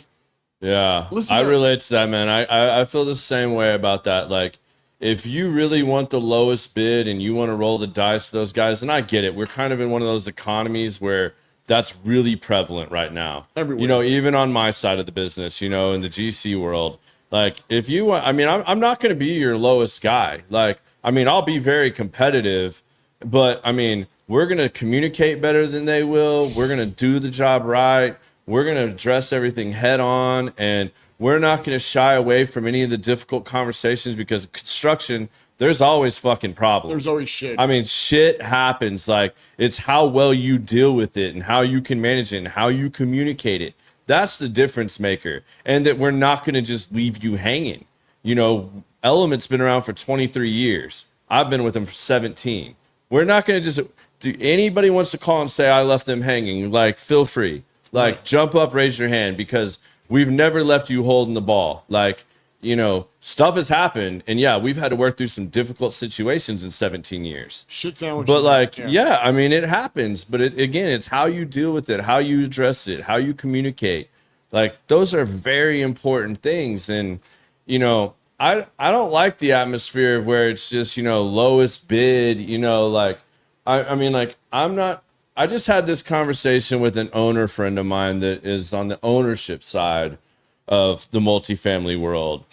I relate to that, man. I feel the same way about that. Like, if you really want the lowest bid and you want to roll the dice to those guys, and I get it, we're kind of in one of those economies where that's really prevalent right now. Everywhere. You know, even on my side of the business, you know, in the GC world, like, if you want, I mean, I'm not going to be your lowest guy. Like, I mean, I'll be very competitive, but I mean, we're going to communicate better than they will. We're going to do the job right. We're going to address everything head on, and we're not going to shy away from any of the difficult conversations, because construction, there's always fucking problems. There's always shit. I mean, shit happens. Like, it's how well you deal with it and how you can manage it and how you communicate it. That's the difference maker. And that we're not going to just leave you hanging. You know, Element's been around for 23 years. I've been with them for 17. We're not going to just do anybody wants to call and say I left them hanging, like, feel free. Like, jump up, raise your hand, because we've never left you holding the ball. Like, you know, stuff has happened, and yeah, we've had to work through some difficult situations in 17 years. Shit sandwiches. But like, yeah, I mean, it happens. But again, it's how you deal with it, how you address it, how you communicate. Like, those are very important things. And, you know, I don't like the atmosphere of where it's just, you know, lowest bid, you know, like, I mean, like, I just had this conversation with an owner friend of mine that is on the ownership side of the multifamily world.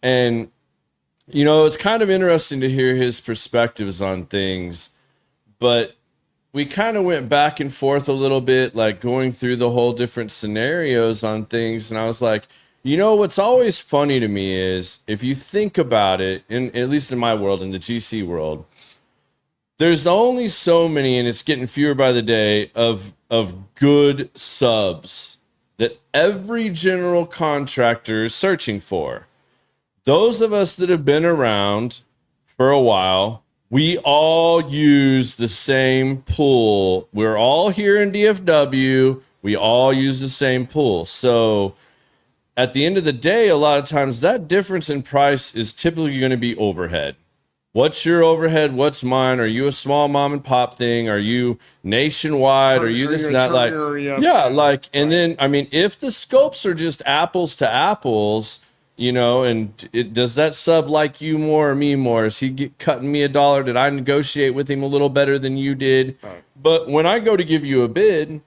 And, you know, it's kind of interesting to hear his perspectives on things, but we kind of went back and forth a little bit, like going through the whole different scenarios on things. And I was like, you know, what's always funny to me is if you think about it, at least in my world, in the GC world, there's only so many, and it's getting fewer by the day, of good subs that every general contractor is searching for. Those of us that have been around for a while, we all use the same pool. We're all here in DFW. We all use the same pool. So at the end of the day, a lot of times that difference in price is typically going to be overhead. What's your overhead? What's mine? Are you a small mom and pop thing? Are you nationwide? Are you this and that? Like, yeah, like, and then, I mean, if the scopes are just apples to apples, you know, and does that sub like you more or me more? Is he cutting me $1? Did I negotiate with him a little better than you did? Right. But when I go to give you a bid,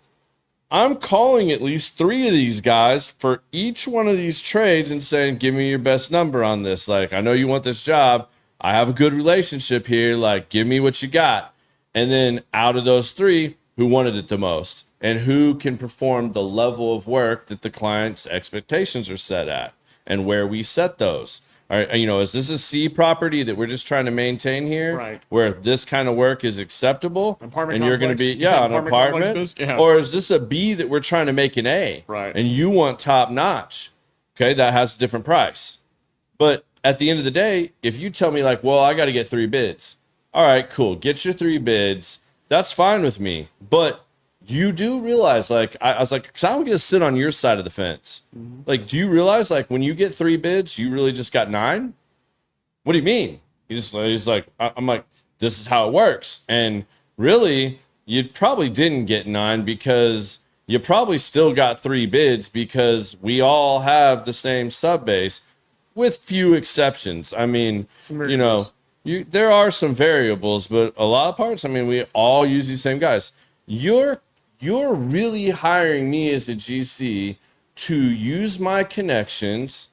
I'm calling at least 3 of these guys for each one of these trades and saying, give me your best number on this. Like, I know you want this job. I have a good relationship here. Like, give me what you got. And then out of those 3, who wanted it the most and who can perform the level of work that the client's expectations are set at and where we set those. All right, you know, is this a C property that we're just trying to maintain here? Right. Where this kind of work is acceptable apartment and you're going to be, an apartment? Yeah. Or is this a B that we're trying to make an A? Right. And you want top notch. Okay, that has a different price. But at the end of the day, if you tell me like, well, I got to get 3 bids. All right, cool. Get your 3 bids. That's fine with me. But you do realize, like, I was like, because I don't get to sit on your side of the fence. Mm-hmm. Like, do you realize, like, when you get 3 bids, you really just got 9? What do you mean? He's like, I'm like, this is how it works. And really, you probably didn't get 9 because you probably still got 3 bids because we all have the same sub base. With few exceptions. I mean, you know, there are some variables, but a lot of parts, I mean, we all use these same guys. You're really hiring me as a GC to use my connections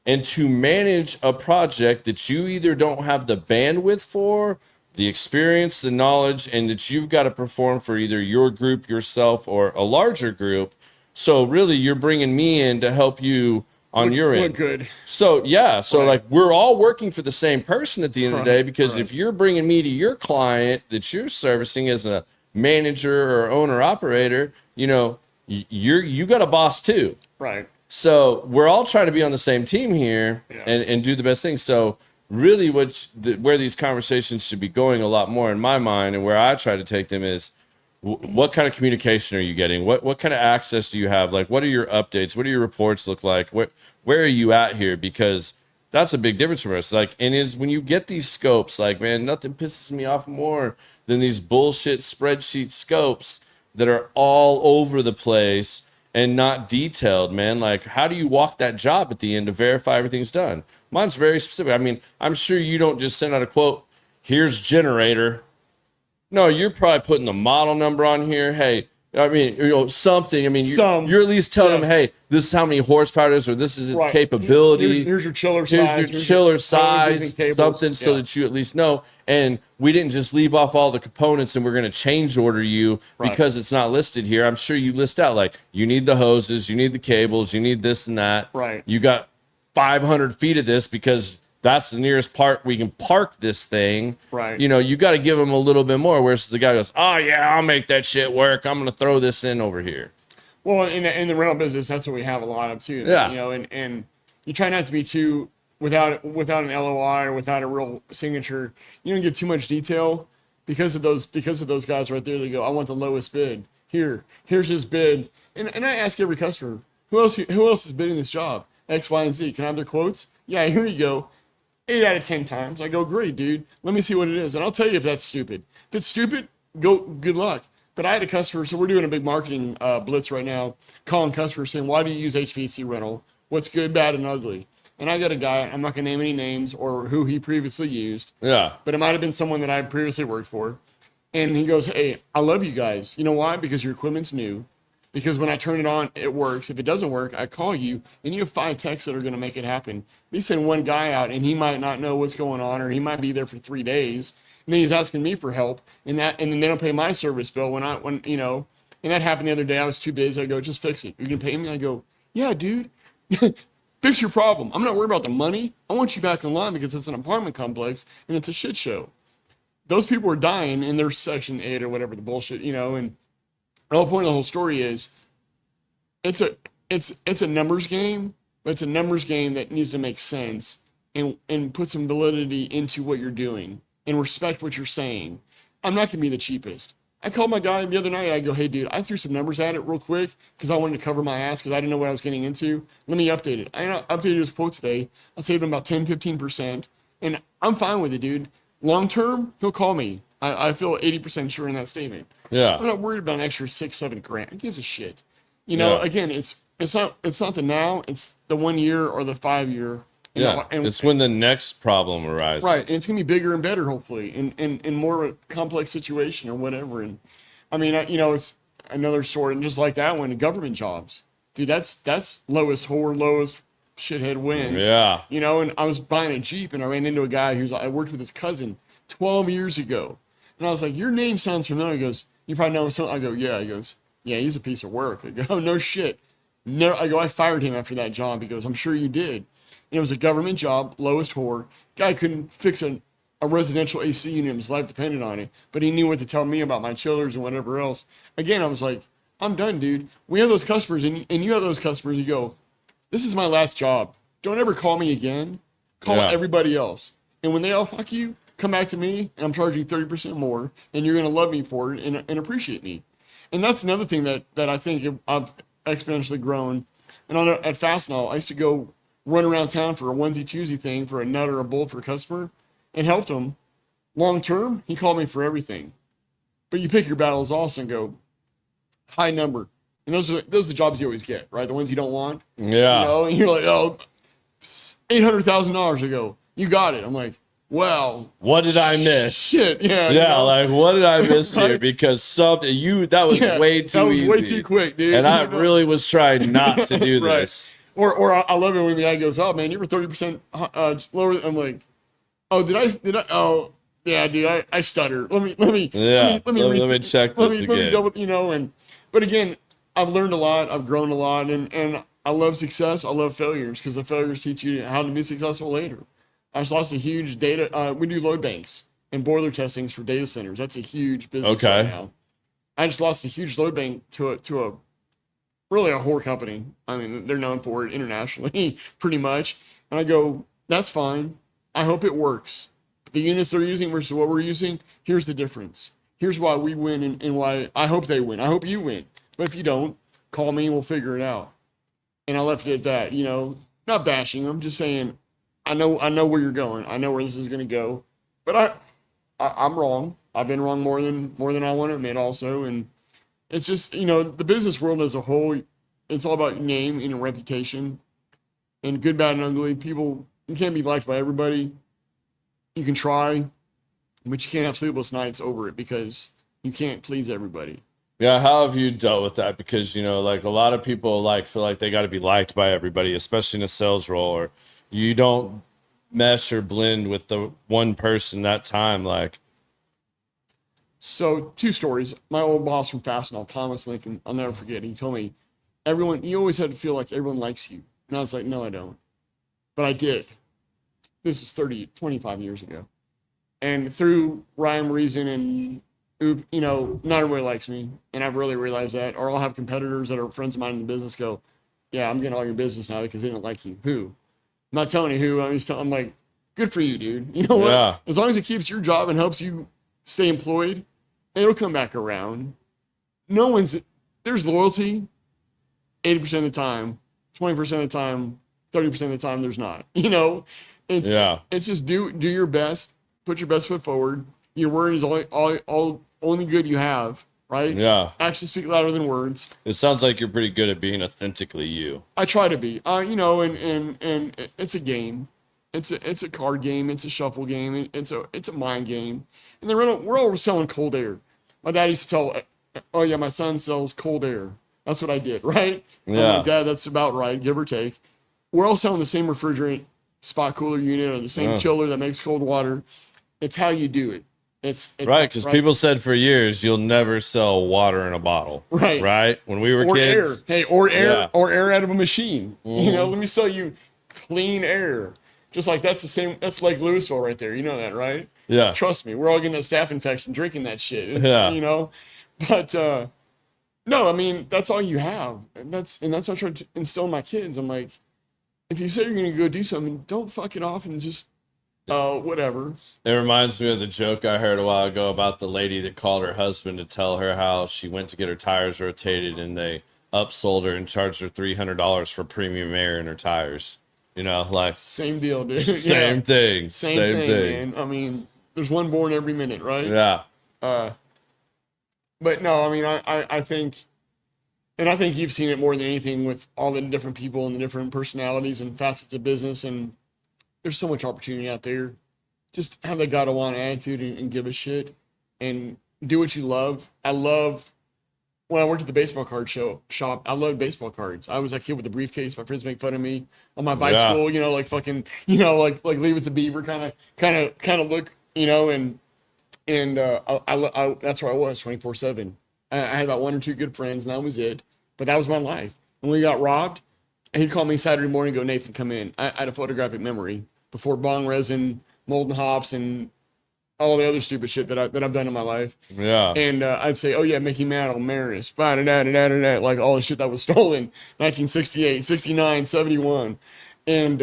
and to manage a project that you either don't have the bandwidth for, the experience, the knowledge, and that you've got to perform for either your group, yourself, or a larger group. So really, you're bringing me in to help you on your end. Look good. So yeah, so like we're all working for the same person at the end of the day, because if you're bringing me to your client that you're servicing as a manager or owner operator, you know, you got a boss too. Right. So we're all trying to be on the same team here and do the best thing. So really where these conversations should be going a lot more in my mind, and where I try to take them, is what kind of communication are you getting? What kind of access do you have? Like, what are your updates? What do your reports look like? Where are you at here? Because that's a big difference for us. Like, and is when you get these scopes, like, man, nothing pisses me off more than these bullshit spreadsheet scopes that are all over the place and not detailed, man. Like, how do you walk that job at the end to verify everything's done? Mine's very specific. I mean, I'm sure you don't just send out a quote, here's generator. No, you're probably putting the model number on here. Hey, I mean, something. I mean, you're at least telling them, hey, this is how many horsepower it is, or this is its capability. Here's your chiller Here's size. your chiller size, something so Yeah. that you at least know. And we didn't just leave off all the components and we're going to change order you because it's not listed here. I'm sure you list out, like, you need the hoses, you need the cables, you need this and that. Right. You got 500 feet of this because that's the nearest part we can park this thing. Right. You got to give them a little bit more. Whereas the guy goes, oh, yeah, I'll make that shit work. I'm going to throw this in over here. Well, in the rental business, that's what we have a lot of too. Yeah. And you try not to be too, without an LOI or without a real signature, you don't give too much detail because of those guys right there. They go, I want the lowest bid. Here's his bid. And I ask every customer, who else is bidding this job? X, Y, and Z. Can I have their quotes? Yeah, here you go. 8 out of 10 times. I go, great, dude. Let me see what it is. And I'll tell you if that's stupid. If it's stupid, good luck. But I had a customer, so we're doing a big marketing blitz right now, calling customers saying, why do you use HVAC Rental? What's good, bad, and ugly? And I got a guy, I'm not going to name any names or who he previously used. Yeah. But it might have been someone that I previously worked for. And he goes, hey, I love you guys. You know why? Because your equipment's new. Because when I turn it on, it works. If it doesn't work, I call you, and you have 5 techs that are going to make it happen. They send one guy out, and he might not know what's going on, or he might be there for 3 days, and then he's asking me for help, and then they don't pay my service bill when and that happened the other day. I was too busy. I go, just fix it. You're going to pay me? I go, yeah, dude. Fix your problem. I'm not worried about the money. I want you back in line because it's an apartment complex, and it's a shit show. Those people are dying in their Section 8 or whatever the bullshit, and the whole point of the whole story is it's a numbers game, but it's a numbers game that needs to make sense and put some validity into what you're doing and respect what you're saying. I'm not going to be the cheapest. I called my guy the other night. I go, hey, dude, I threw some numbers at it real quick because I wanted to cover my ass because I didn't know what I was getting into. Let me update it. I updated his quote today. I saved him about 10, 15%, and I'm fine with it, dude. Long term, he'll call me. I feel 80% sure in that statement. Yeah. I'm not worried about an extra $6-7 grand. Who gives a shit? Yeah. Again, it's not the now, it's the 1 year or the 5 year. Yeah. It's when the next problem arises. Right. And it's gonna be bigger and better, hopefully, in more of a complex situation or whatever. And I mean, it's another story, and just like that one, government jobs. Dude, that's lowest shithead wins. Yeah. And I was buying a Jeep and I ran into a guy I worked with his cousin 12 years ago. And I was like, your name sounds familiar. He goes, you probably know something. I go, yeah. He goes, yeah, he's a piece of work. I go, oh, no shit. No, I go, I fired him after that job. He goes, I'm sure you did. And it was a government job, lowest whore. Guy couldn't fix a residential AC unit. His life depended on it. But he knew what to tell me about my chillers and whatever else. Again, I was like, I'm done, dude. We have those customers, and you have those customers. You go, this is my last job. Don't ever call me again. Call everybody else. And when they all fuck you, come back to me, and I'm charging 30% more, and you're going to love me for it and appreciate me. And that's another thing that I think I've exponentially grown. And at Fastenal, I used to go run around town for a onesie-twosie thing for a nut or a bolt for a customer and helped him. Long term, he called me for everything. But you pick your battles also and go, high number. And those are the jobs you always get, right? The ones you don't want. Yeah. And you're like, oh, $800,000 ago. You got it. I'm like, well, what did I miss? Shit, yeah. Yeah, like what did I miss here? Because that was way too easy. Way too quick, dude. And I really was trying not to do Right. this. Or I love it when the guy goes, oh man, you were 30% lower. I'm like, oh, did I? Oh, yeah, dude, I stutter. Let me check this again. Let me double, but again, I've learned a lot. I've grown a lot, and I love success. I love failures because the failures teach you how to be successful later. I just lost a huge data. We do load banks and boiler testings for data centers. That's a huge business right now. I just lost a huge load bank to a really a whore company. I mean, they're known for it internationally, pretty much. And I go, that's fine. I hope it works. The units they're using versus what we're using, here's the difference. Here's why we win and why I hope they win. I hope you win. But if you don't, call me and we'll figure it out. And I left it at that, not bashing them, just saying, I know where you're going. I know where this is going to go. But I'm wrong. I've been wrong more than I want to admit also. And it's just, the business world as a whole, it's all about name and reputation and good, bad, and ugly. People, you can't be liked by everybody. You can try, but you can't have sleepless nights over it because you can't please everybody. Yeah, how have you dealt with that? Because, you know, like a lot of people like feel like they got to be liked by everybody, especially in a sales role, or you don't mesh or blend with the one person that time. Like, So 2 stories. My old boss from Fastenal, Thomas Lincoln, I'll never forget. He told me, you always had to feel like everyone likes you. And I was like, no, I don't. But I did. This is 25 years ago. And through rhyme, reason, and, you know, not everybody likes me. And I've really realized that. Or I'll have competitors that are friends of mine in the business go, yeah, I'm getting all your business now because they didn't like you. Who? I'm not telling you who. I'm like, good for you, dude. You know what? yeah, As long as it keeps your job and helps you stay employed, it'll come back around. There's loyalty 80% of the time, 20% of the time, 30% of the time, there's not. You know, it's just do your best, put your best foot forward. Your word is only good you have, right? yeah. Actions speak louder than words. It sounds like you're pretty good at being authentically you. I try to be, you know, and it's a game. It's a card game. It's a shuffle game. It's a mind game. And then we're all selling cold air. My dad used to tell, oh yeah, my son sells cold air. That's what I did, right? Yeah. I'm like, Dad, that's about right, give or take. We're all selling the same refrigerant spot cooler unit or the same chiller that makes cold water. It's how you do it. It's right, because people said for years you'll never sell water in a bottle. Right. Right? When we were kids. Air. Hey, or air out of a machine. You know, let me sell you clean air. Just like that's like Louisville right there. You know that, right? Yeah. Trust me, we're all getting a staph infection drinking that shit. Yeah. You know, but no, I mean that's all you have, and that's what I try to instill in my kids. I'm like, if you say you're gonna go do something, don't fuck it off and just whatever. It reminds me of the joke I heard a while ago about the lady that called her husband to tell her how she went to get her tires rotated and they upsold her and charged her $300 for premium air in her tires. You know, like same deal, dude. Same thing. Same thing, man. I mean, there's one born every minute, right? Yeah. But no, I mean, I think, and I think you've seen it more than anything with all the different people and the different personalities and facets of business. And there's so much opportunity out there. Just have that gotta want attitude and give a shit and do what you love. When I worked at the baseball card shop, I loved baseball cards. I was that kid with the briefcase. My friends make fun of me on my bicycle, you know, like fucking, you know, like Leave It to Beaver kind of look, you know, and I that's where I was 24/7. I had about 1 or 2 good friends, and that was it. But that was my life. When we got robbed, he'd call me Saturday morning and go, Nathan, come in. I had a photographic memory before bong resin, molten hops, and all the other stupid shit that I've done in my life. Yeah. And I'd say, oh yeah, Mickey Mantle, Maris, like all the shit that was stolen, 1968, 69, 71. And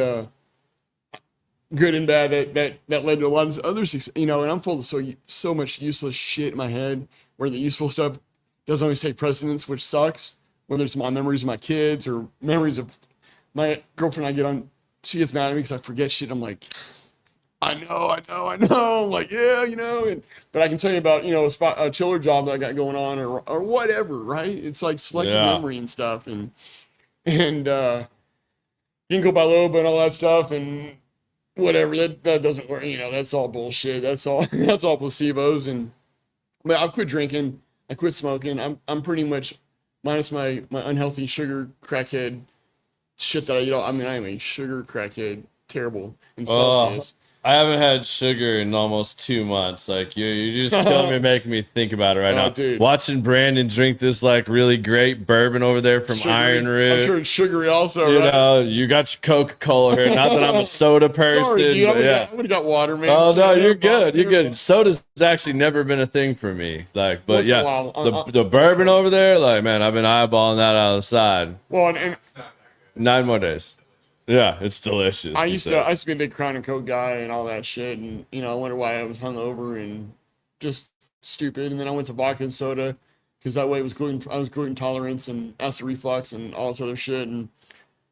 good and bad that led to a lot of other success, you know, and I'm full of so much useless shit in my head where the useful stuff doesn't always take precedence, which sucks. Whether it's my memories of my kids or memories of my girlfriend, she gets mad at me because I forget shit. I'm like, I know. I'm like, yeah, you know, but I can tell you about, you know, a chiller job that I got going on or whatever, right? It's like selective memory and stuff. And you can go by Loba and all that stuff and whatever. That doesn't work. You know, that's all bullshit. That's all placebos. But I quit drinking. I quit smoking. I'm pretty much minus my unhealthy sugar crackhead shit that I eat. I mean, I am a sugar crackhead, terrible in Celsius. I haven't had sugar in almost 2 months. Like you're just killing me, making me think about it right now. Dude. Watching Brandon drink this like really great bourbon over there from Iron Root. I'm sure it's sugary also. You right? know, you got your Coca-Cola here. Not that I'm a soda person. Sorry, dude, but I would have got water, man. Oh no, you're good. You're good. Soda's actually never been a thing for me. Like, but yeah, the bourbon over there, like, man, I've been eyeballing that out of the side. Well, and 9 more days. Yeah, it's delicious. I used to be a big Crown and Coke guy and all that shit, and you know, I wonder why I was hungover and just stupid. And then I went to vodka and soda because that way I was gluten tolerance and acid reflux and all this other shit. And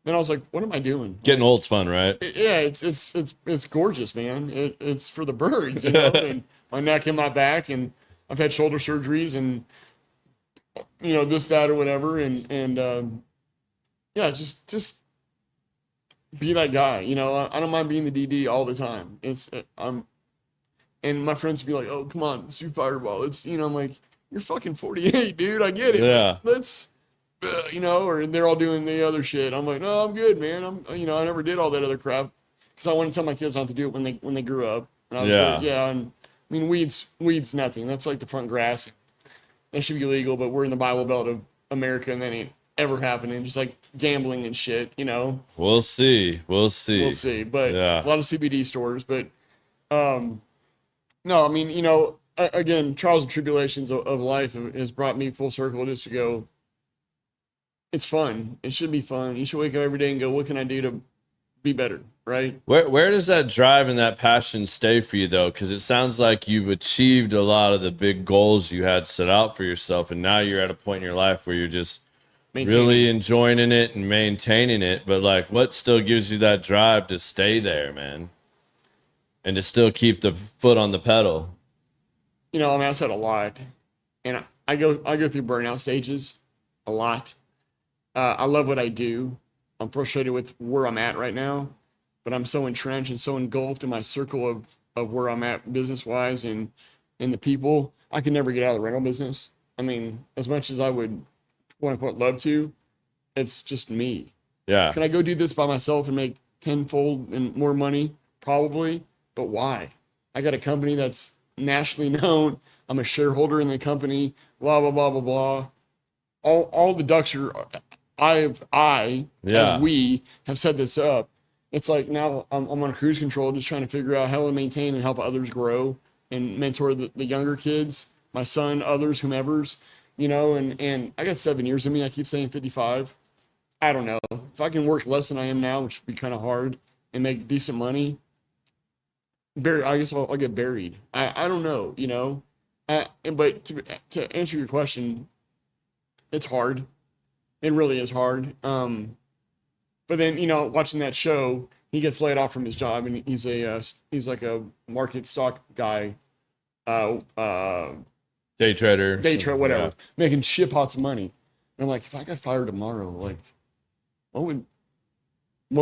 then I was like, what am I doing? Getting old's fun, right? Yeah, it's gorgeous, man. It's for the birds, you know. And my neck and my back, and I've had shoulder surgeries and you know this, that, or whatever, and yeah, just be that guy, you know. I don't mind being the DD all the time. And my friends would be like, "Oh, come on, let's do Fireball." It's, you know, I'm like, you're fucking 48, dude. I get it. Yeah. Let's, or they're all doing the other shit. I'm like, no, I'm good, man. I never did all that other crap because I want to tell my kids not to do it when they grew up. And I was Yeah. like, yeah. And I mean, weeds, nothing. That's like the front grass. That should be legal, but we're in the Bible Belt of America, and that ain't ever happening. Just like gambling and shit, We'll see. We'll see. But Yeah. a lot of CBD stores. But no, I mean, again, trials and tribulations of life has brought me full circle just to go, it's fun. It should be fun. You should wake up every day and go, what can I do to be better, right? Where does that drive and that passion stay for you, though? Because it sounds like you've achieved a lot of the big goals you had set out for yourself, and now you're at a point in your life where you're just really enjoying it and maintaining it. But, like, what still gives you that drive to stay there, man? And to still keep the foot on the pedal? I mean, I said a lot. And I go through burnout stages a lot. I love what I do. I'm frustrated with where I'm at right now, but I'm so entrenched and so engulfed in my circle of where I'm at business-wise and the people. I could never get out of the rental business. I mean, as much as I would, quote-unquote, love to, it's just me. Yeah. Can I go do this by myself and make tenfold and more money? Probably, but why? I got a company that's nationally known. I'm a shareholder in the company, blah, blah, blah, blah, blah. All the ducks are... as we have set this up, it's like now I'm on cruise control, just trying to figure out how to maintain and help others grow and mentor the younger kids, my son, others, whomevers, and I got 7 years in me. I keep saying 55. I don't know. If I can work less than I am now, which would be kind of hard, and make decent money, I guess I'll get buried. I don't know, but to answer your question, it's hard. It really is hard. But then, watching that show, he gets laid off from his job, and he's like a market stock guy, Day trader, whatever, yeah. Making shit pots of money. And I'm like, if I got fired tomorrow, like, what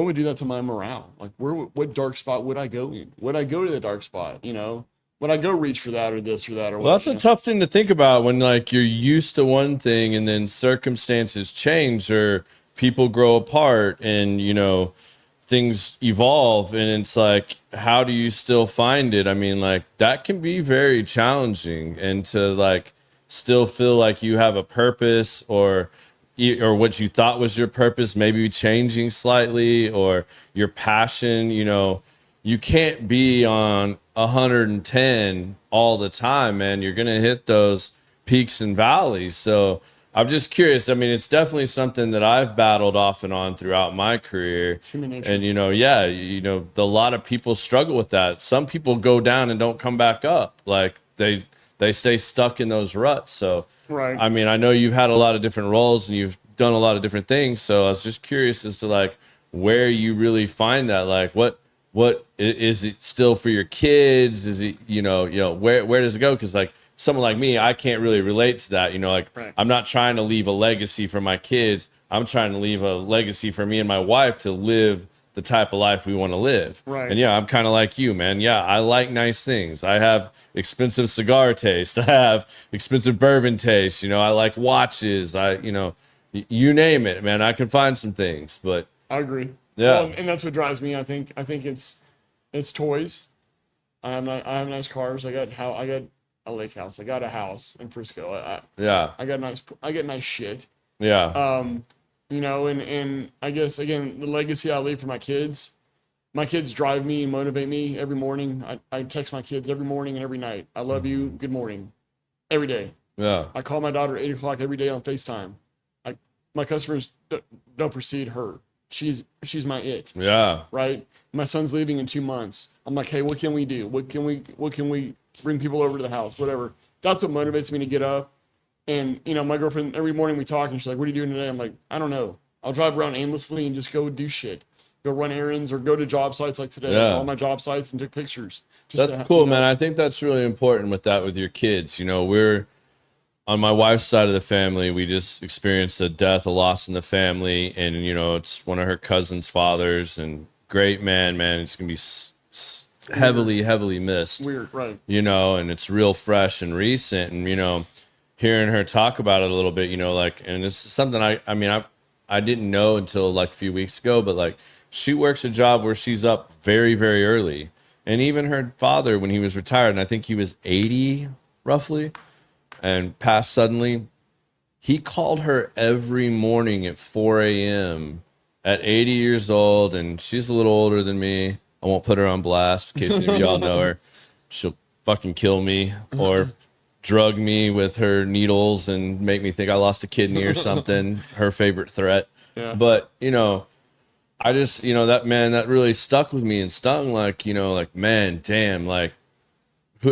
would do that to my morale? Like, what dark spot would I go in? Would I go to the dark spot? Would I go reach for that or this or that or Well, that's a tough thing to think about when, like, you're used to one thing and then circumstances change or people grow apart and, things evolve. And it's like, how do you still find it? I mean, like, that can be very challenging, and to, like, still feel like you have a purpose or what you thought was your purpose, maybe changing slightly, or your passion, you can't be on 110 all the time, man. You're going to hit those peaks and valleys. So I'm just curious. I mean, it's definitely something that I've battled off and on throughout my career. And, a lot of people struggle with that. Some people go down and don't come back up. Like they stay stuck in those ruts. So, right. I mean, I know you've had a lot of different roles and you've done a lot of different things. So I was just curious as to, like, where you really find that, like, what is it still for your kids? Is it, where does it go? Because, like, someone like me, I can't really relate to that. Right. I'm not trying to leave a legacy for my kids. I'm trying to leave a legacy for me and my wife to live the type of life we want to live. Right. And yeah, I'm kind of like you, man. Yeah, I like nice things. I have expensive cigar taste. I have expensive bourbon taste. I like watches. You name it, man. I can find some things, but I agree. yeah. Well, and that's what drives me. I think it's toys. I have nice cars. I got a lake house. I got a house in Frisco. I get nice shit. Yeah. And I guess, again, the legacy I leave for my kids drive me and motivate me every morning. I text my kids every morning and every night. I love you. Good morning. Every day. Yeah. I call my daughter at 8:00 every day on FaceTime. My customers don't precede her. She's my it. Yeah. Right. My son's leaving in 2 months. I'm like, hey, what can we do? What can we bring people over to the house? Whatever. That's what motivates me to get up. And, my girlfriend, every morning we talk and she's like, what are you doing today? I'm like, I don't know. I'll drive around aimlessly and just go do shit. Go run errands or go to job sites like today. Yeah. All my job sites and took pictures. That's cool, man. I think that's really important with your kids. We're on my wife's side of the family. We just experienced a death, a loss in the family. And, it's one of her cousin's fathers, and great man. It's going to be heavily missed. Weird, right. And it's real fresh and recent. And, hearing her talk about it a little bit, you know, like, and this is something I didn't know until like a few weeks ago, but like she works a job where she's up very, very early. And even her father, when he was retired, and I think he was 80 roughly and passed suddenly, he called her every morning at 4 a.m. at 80 years old. And she's a little older than me. I won't put her on blast in case any of y'all know her. She'll fucking kill me or drug me with her needles and make me think I lost a kidney or something. Her favorite threat. Yeah. But, you know, I just, you know, that really stuck with me and stung, like, you know, like, man, damn, like,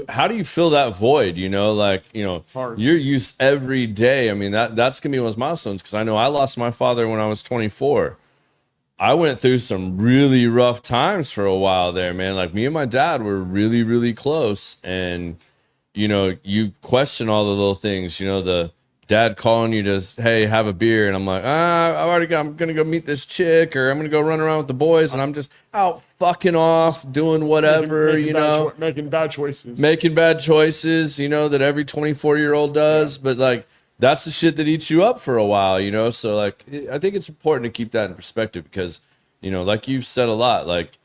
how do you fill that void? You know, like, you know, you're used every day. I mean, that's going to be one of those milestones, because I know I lost my father when I was 24. I went through some really rough times for a while there, man. Like, me and my dad were really, really close. And, you know, you question all the little things, you know, the dad calling you to, hey, have a beer. And I'm like, I'm going to go meet this chick, or I'm going to go run around with the boys. And I'm just out fucking off doing whatever, making bad choices, you know, that every 24-year-old does. Yeah. But like, that's the shit that eats you up for a while, you know? So like, I think it's important to keep that in perspective, because, you know, like you've said a lot, like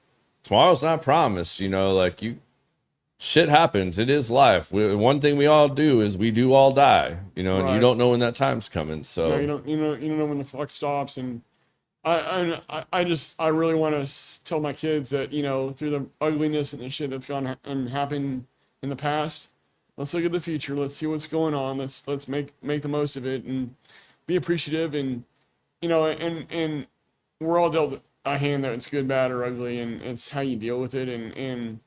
tomorrow's not promised, you know, like shit happens. It is life. One thing we all do is we do all die, you know, and you don't know when that time's coming. So no, you don't know when the clock stops. And I really want to tell my kids that, you know, through the ugliness and the shit that's gone and happened in the past, let's look at the future. Let's see what's going on. Let's make the most of it and be appreciative. And, you know, and we're all dealt a hand that it's good, bad, or ugly, and it's how you deal with it. And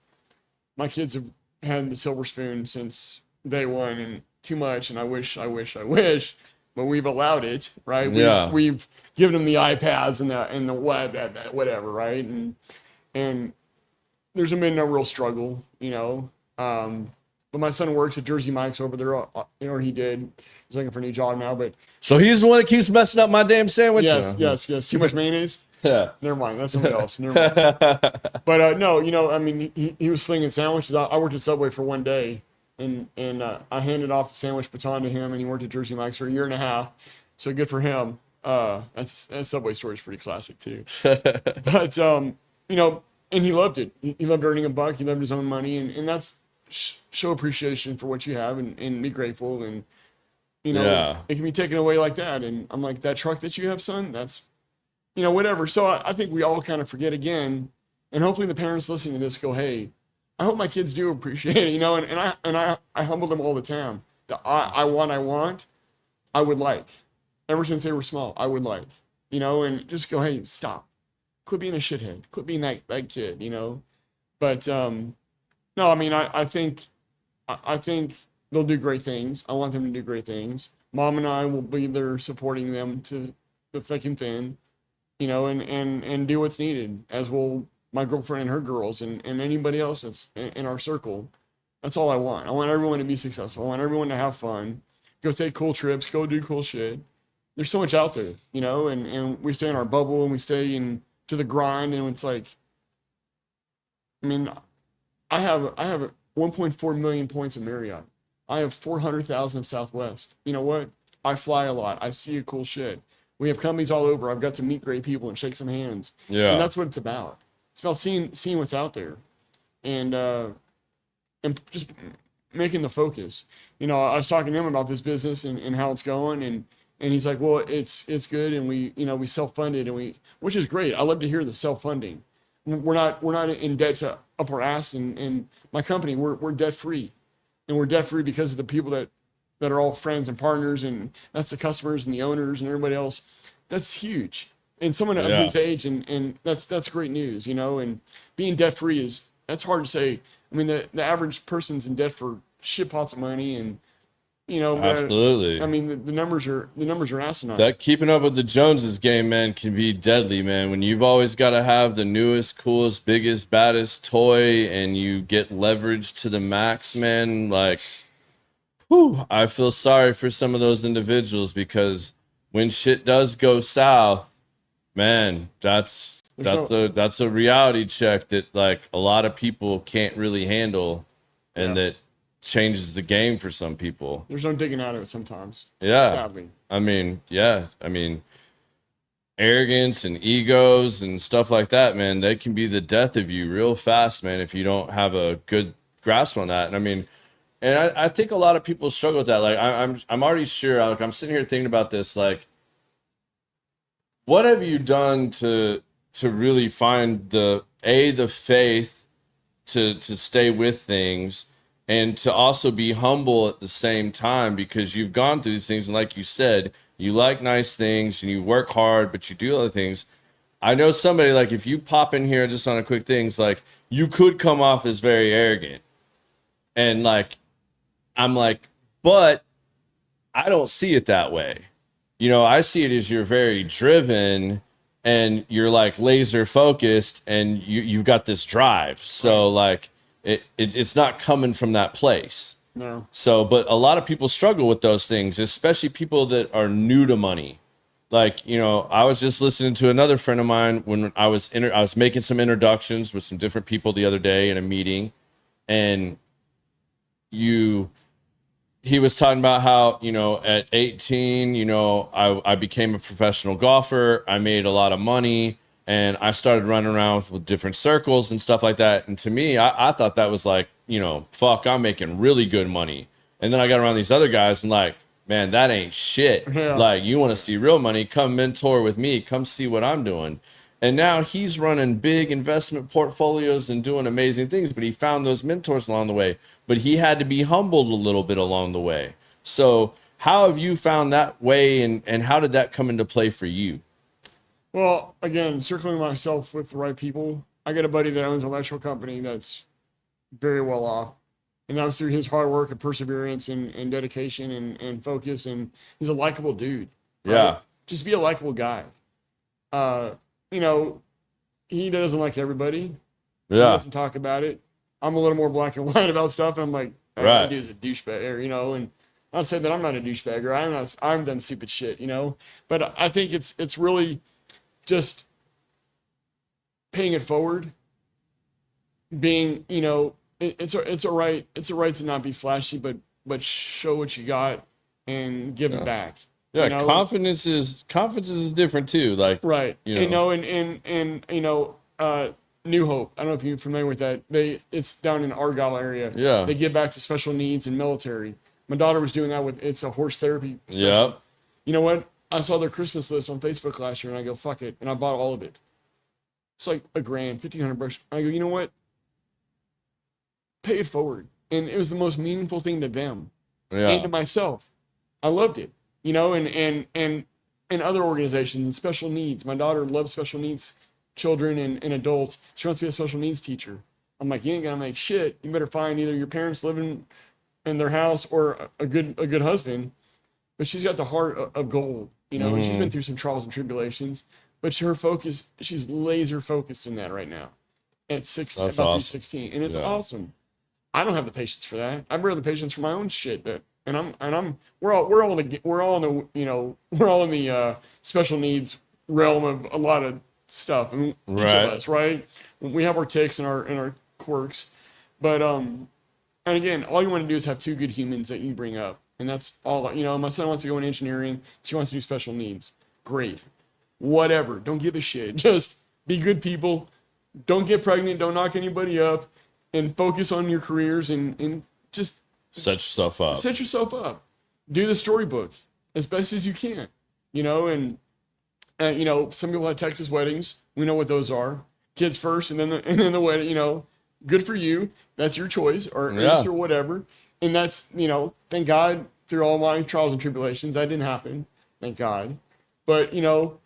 my kids have had the silver spoon since day one, and too much. And I wish, but we've allowed it, right? We've given them the iPads and the web, whatever, right? And there's been no real struggle, you know. But my son works at Jersey Mike's over there, you know, or he did. He's looking for a new job now, but. So he's the one that keeps messing up my damn sandwich? Yes. Too much mayonnaise? Yeah. Never mind. That's something else. Never mind. But no, you know, I mean, he was slinging sandwiches. I worked at Subway for one day, and I handed off the sandwich baton to him, and he worked at Jersey Mike's for a year and a half. So good for him. That Subway story is pretty classic too. But you know, and he loved it. He loved earning a buck. He loved his own money, and that's show appreciation for what you have, and be grateful. And you know, it can be taken away like that. And I'm like, that truck that you have, son, that's, you know, whatever. So I think we all kind of forget again, and hopefully the parents listening to this go, hey, I hope my kids do appreciate it, you know, and I humble them all the time. I would like, ever since they were small, I would like, you know, and just go, hey, stop, quit being a shithead, quit being that kid, you know. But no, I mean, I think they'll do great things. I want them to do great things. Mom and I will be there supporting them to the thick and thin, you know, and do what's needed, as will my girlfriend and her girls and anybody else that's in our circle. That's all I want. I want everyone to be successful. I want everyone to have fun, go take cool trips, go do cool shit. There's so much out there, you know, and we stay in our bubble and we stay to the grind, and it's like, I mean, I have 1.4 million points of Marriott. I have 400,000 of Southwest. You know what? I fly a lot. I see cool shit. We have companies all over. I've got to meet great people and shake some hands. Yeah. And that's what it's about. It's about seeing what's out there, and just making the focus. You know, I was talking to him about this business and how it's going, and he's like, well, it's good, and we self-funded, and which is great. I love to hear the self-funding. We're not in debt to up our ass, and my company, we're debt free, and we're debt free because of the people that are all friends and partners, and that's the customers and the owners and everybody else. That's huge. And someone of his age, and that's great news, you know. And being debt free that's hard to say. I mean, the average person's in debt for shit pots of money, and you know, absolutely. I mean, the numbers are asinine. That keeping up with the Joneses game, man, can be deadly, man. When you've always got to have the newest, coolest, biggest, baddest toy, and you get leverage to the max, man. Like, whew, I feel sorry for some of those individuals, because when shit does go south, man, that's a reality check that like a lot of people can't really handle, and that changes the game for some people. There's no digging out of it sometimes. Yeah. Sadly. I mean, yeah. I mean, arrogance and egos and stuff like that, man, they can be the death of you real fast, man, if you don't have a good grasp on that. And I mean, and I think a lot of people struggle with that. Like, I'm already sure, like, I'm sitting here thinking about this, like, what have you done to really find the faith to stay with things, and to also be humble at the same time, because you've gone through these things, and like you said, you like nice things and you work hard, but you do other things. I know somebody, like, if you pop in here just on a quick things, like, you could come off as very arrogant, and like, I'm like, but I don't see it that way. You know, I see it as you're very driven and you're like laser focused, and you've got this drive. So like it's not coming from that place. No. So, but a lot of people struggle with those things, especially people that are new to money. Like, you know, I was just listening to another friend of mine when I was making some introductions with some different people the other day in a meeting, and he was talking about how, you know, at 18, you know, I became a professional golfer. I made a lot of money, and I started running around with different circles and stuff like that. And to me, I thought that was like, you know, fuck, I'm making really good money. And then I got around these other guys and like, man, that ain't shit. Yeah. Like, you want to see real money? Come mentor with me. Come see what I'm doing. And now he's running big investment portfolios and doing amazing things, but he found those mentors along the way. But he had to be humbled a little bit along the way. So how have you found that way, and how did that come into play for you? Well, again, circling myself with the right people. I got a buddy that owns an electrical company that's very well off. And that was through his hard work and perseverance and dedication and focus. And he's a likable dude. Right? Yeah. Just be a likable guy. You know, he doesn't like everybody. Yeah. He doesn't talk about it. I'm a little more black and white about stuff. And I'm like, that dude's a douchebag, or, you know, and not saying that I'm not a douchebag, or I've done stupid shit, you know, but I think it's really just paying it forward, being, you know, it's a right to not be flashy, but show what you got and give it back. Yeah, you know? confidence is different too. Like, right, you know, and you know, New Hope. I don't know if you're familiar with that. It's down in Argyle area. Yeah, they give back to special needs and military. My daughter was doing that it's a horse therapy session. Yep. You know what? I saw their Christmas list on Facebook last year, and I go, fuck it, and I bought all of it. It's like $1,000, $1,500. I go, you know what? Pay it forward. And it was the most meaningful thing to them and to myself. I loved it, you know, and other organizations and special needs. My daughter loves special needs children and adults. She wants to be a special needs teacher. I'm like, you ain't gonna make shit. You better find either your parents living in their house or a good husband. But she's got the heart of gold, you know, and she's been through some trials and tribulations, but her focus, she's laser focused in that right now at 16, That's about awesome. 16. And it's awesome. I don't have the patience for that. I barely the patience for my own shit. We're all in the special needs realm of a lot of stuff. I mean, each of us, right? We have our ticks and our quirks, but and again, all you want to do is have two good humans that you bring up, and that's all. You know, my son wants to go in engineering. She wants to do special needs. Great, whatever. Don't give a shit. Just be good people. Don't get pregnant. Don't knock anybody up. And focus on your careers and just set yourself up. Set yourself up. Do the storybook as best as you can, you know, and you know, some people have Texas weddings. We know what those are. Kids first and then the wedding, you know, good for you. That's your choice or whatever. And that's, you know, thank God through all my trials and tribulations, that didn't happen. Thank God. But, you know,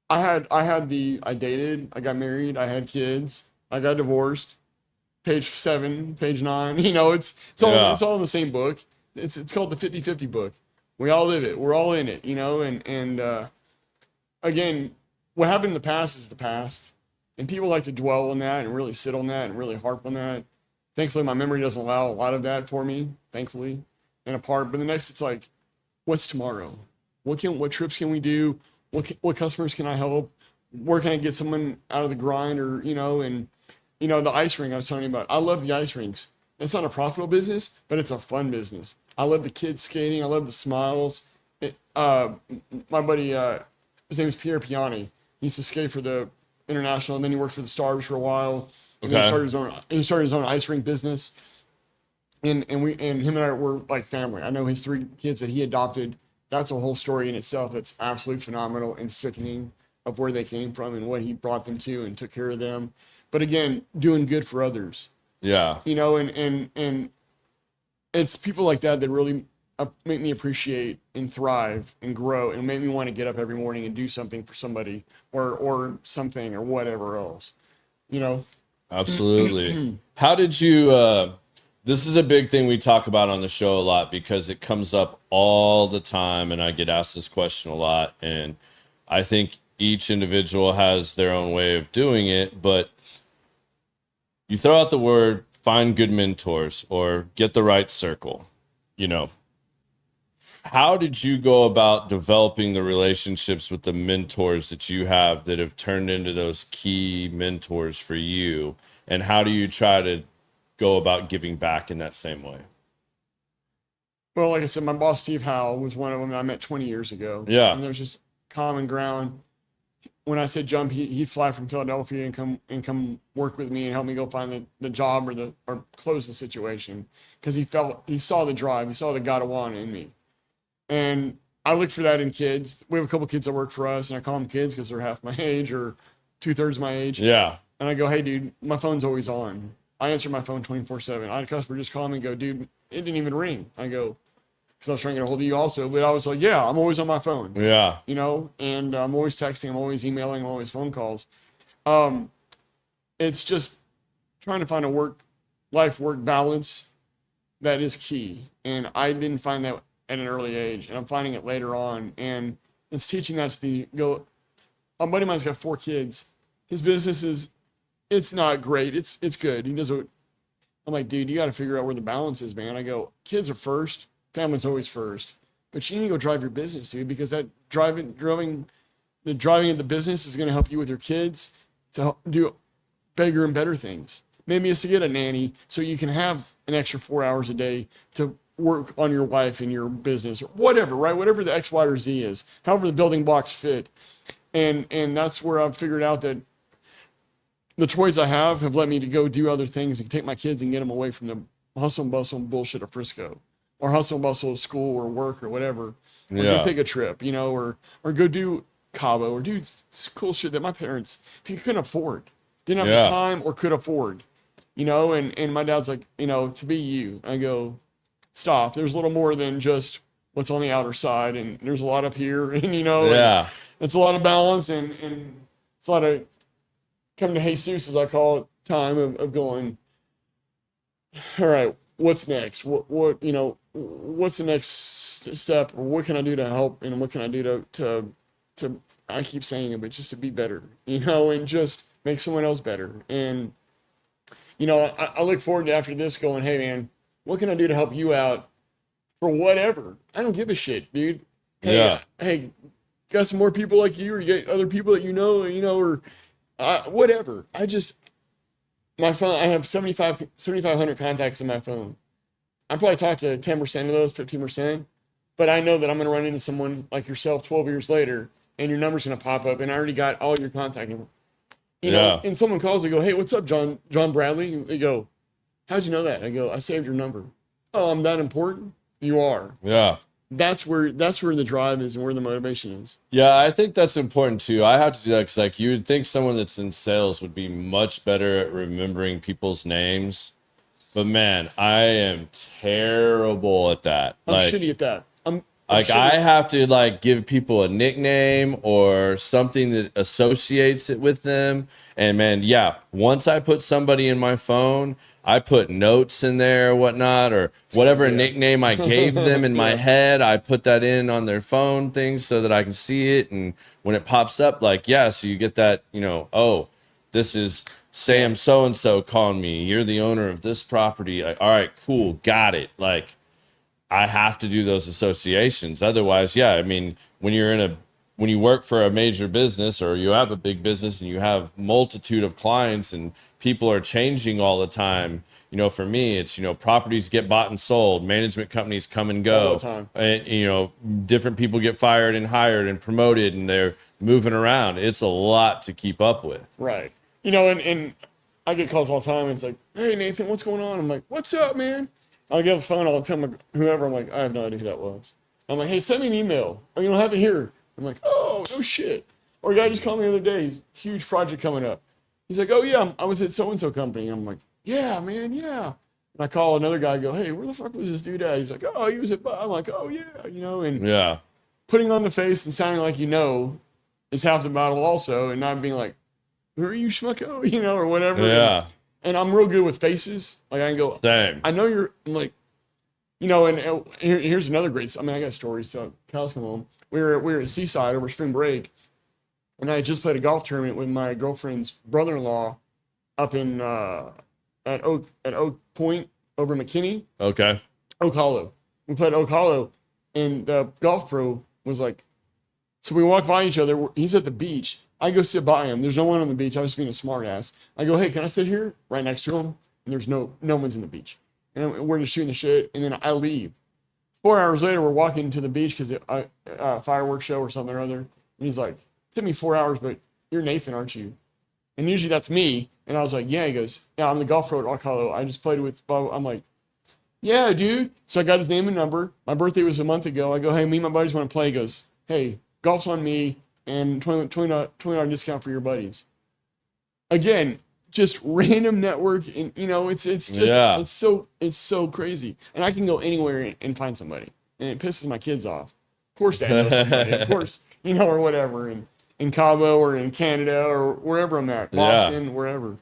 I dated, I got married, I had kids, I got divorced. Page 7, page 9, you know, it's all in the same book. It's called the 50-50 book. We all live it. We're all in it, you know, and again, what happened in the past is the past. And people like to dwell on that and really sit on that and really harp on that. Thankfully, my memory doesn't allow a lot of that for me, thankfully, and apart. But the next, it's like, what's tomorrow? What trips can we do? What customers can I help? Where can I get someone out of the grind, or, you know, and you know, the ice ring I was telling you about. I love the ice rinks. It's not a profitable business, but it's a fun business. I love the kids skating. I love the smiles. My buddy, his name is Pierre Piani. He used to skate for the International, and then he worked for the Stars for a while. And then he started his own ice rink business. And him and I were like family. I know his 3 kids that he adopted. That's a whole story in itself. It's absolutely phenomenal and sickening of where they came from and what he brought them to and took care of them. But again, doing good for others. Yeah. You know, and it's people like that that really make me appreciate and thrive and grow and make me want to get up every morning and do something for somebody or something or whatever else, you know? Absolutely. How did you, this is a big thing we talk about on the show a lot because it comes up all the time and I get asked this question a lot. And I think each individual has their own way of doing it, but you throw out the word, find good mentors or get the right circle, you know. How did you go about developing the relationships with the mentors that you have that have turned into those key mentors for you? And how do you try to go about giving back in that same way? Well, like I said, my boss, Steve Howell, was one of them that I met 20 years ago. Yeah. And there was just common ground. When I said jump, he'd fly from Philadelphia and come work with me and help me go find the job or close the situation. Because he saw the drive, he saw the Gadawan in me. And I look for that in kids. We have a couple kids that work for us, and I call them kids because they're half my age or 2/3 my age. Yeah. And I go, hey, dude, my phone's always on. I answer my phone 24/7. I had a customer just call me and go, dude, it didn't even ring. I go, because I was trying to get a hold of you also. But I was like, yeah, I'm always on my phone. Yeah. You know, and I'm always texting, I'm always emailing, I'm always phone calls. It's just trying to find a work-life balance that is key. And I didn't find that at an early age, and I'm finding it later on. And it's teaching that to a buddy of mine's got 4 kids. His business it's not great. It's good. He does I'm like, dude, you got to figure out where the balance is, man. I go, kids are first, family's always first, but you need to go drive your business, dude, because that driving of the business is going to help you with your kids to do bigger and better things. Maybe it's to get a nanny so you can have an extra 4 hours a day to work on your wife and your business or whatever, right? Whatever the X, Y, or Z is, however the building blocks fit. And that's where I've figured out that the choice I have led me to go do other things and take my kids and get them away from the hustle and bustle and bullshit of Frisco or hustle and bustle of school or work or whatever. Or go take a trip, you know, or go do Cabo or do cool shit that my parents couldn't afford, didn't have the time or could afford, you know. And my dad's like, you know, to be you. I go, stop. There's a little more than just what's on the outer side, and there's a lot up here, and you know, it's a lot of balance, and it's a lot of coming to Jesus, as I call it, time of going, all right, what's next? What you know, what's the next step? Or what can I do to help? And what can I do to I keep saying it, but just to be better, you know, and just make someone else better. And, you know, I look forward to after this going, hey man, what can I do to help you out for whatever? I don't give a shit, dude. Hey, got some more people like you, or you got other people that you know, or whatever. My phone, I have 7,500 contacts in my phone. I probably talk to 10% of those, 15%, but I know that I'm going to run into someone like yourself 12 years later, and your number's going to pop up, and I already got all your contact info. You know, and someone calls, they go, hey, what's up, John Bradley? They go, how'd you know that? I go, I saved your number. Oh, I'm that important? You are. Yeah. That's where the drive is and where the motivation is. Yeah, I think that's important too. I have to do that because, like, you would think someone that's in sales would be much better at remembering people's names, but man, I am terrible at that. I'm shitty at that. I have to like give people a nickname or something that associates it with them. And man, once I put somebody in my phone, I put notes in there or whatnot, or whatever nickname I gave them in my head, I put that in on their phone things so that I can see it. And when it pops up, like, so you get that, you know, oh, this is Sam so-and-so calling me. You're the owner of this property. Like, all right, cool. Got it. Like, I have to do those associations. Otherwise, I mean, when you work for a major business or you have a big business and you have multitude of clients and people are changing all the time, you know, for me, it's, you know, properties get bought and sold, management companies come and All go, the time. and, you know, different people get fired and hired and promoted, and they're moving around. It's a lot to keep up with. Right. You know, and I get calls all the time. And it's like, hey, Nathan, what's going on? I'm like, what's up, man? I'll get on the phone. I'll tell whoever. I'm like, I have no idea who that was. I'm like, hey, send me an email. Oh, you don't have it here. I'm like, oh, no shit. Or a guy just called me the other day. Huge project coming up. He's like, oh, yeah, I was at so-and-so company. I'm like, yeah, man, yeah. And I call another guy, go, hey, where the fuck was this dude at? He's like, oh, he was at, I'm like, oh, yeah, you know, and Yeah. putting on the face and sounding like you know is half the battle also, and not being like, who are you, schmucko, you know, or whatever. Yeah. And I'm real good with faces. Like, I can go, Same. I know you're, I'm like, you know, and here's another great, I mean, I got stories, so cows come home. We were at Seaside over spring break, and I just played a golf tournament with my girlfriend's brother-in-law up in, at Oak Point over McKinney. Okay. Oak Hollow. We played Oak Hollow, and the golf pro was like, so we walk by each other. He's at the beach. I go sit by him. There's no one on the beach. I was being a smart ass. I go, hey, can I sit here? Right next to him. And there's no one's in the beach. And we're just shooting the shit. And then I leave. 4 hours later, we're walking to the beach because a fireworks show or something or other. And he's like, it took me 4 hours, but you're Nathan, aren't you? And usually that's me. And I was like, yeah. He goes, yeah, I'm the golf pro at Oak Hollow. I just played with Bo. I'm like, yeah, dude. So I got his name and number. My birthday was a month ago. I go, hey, me and my buddies want to play. He goes, hey, golf's on me and $20 discount for your buddies. Again, just random network. And, you know, it's just, Yeah. it's so crazy. And I can go anywhere and find somebody. And it pisses my kids off. Of course, Dad knows somebody. Of course, you know, or whatever. And in Cabo or in Canada or wherever I'm at, Boston, wherever.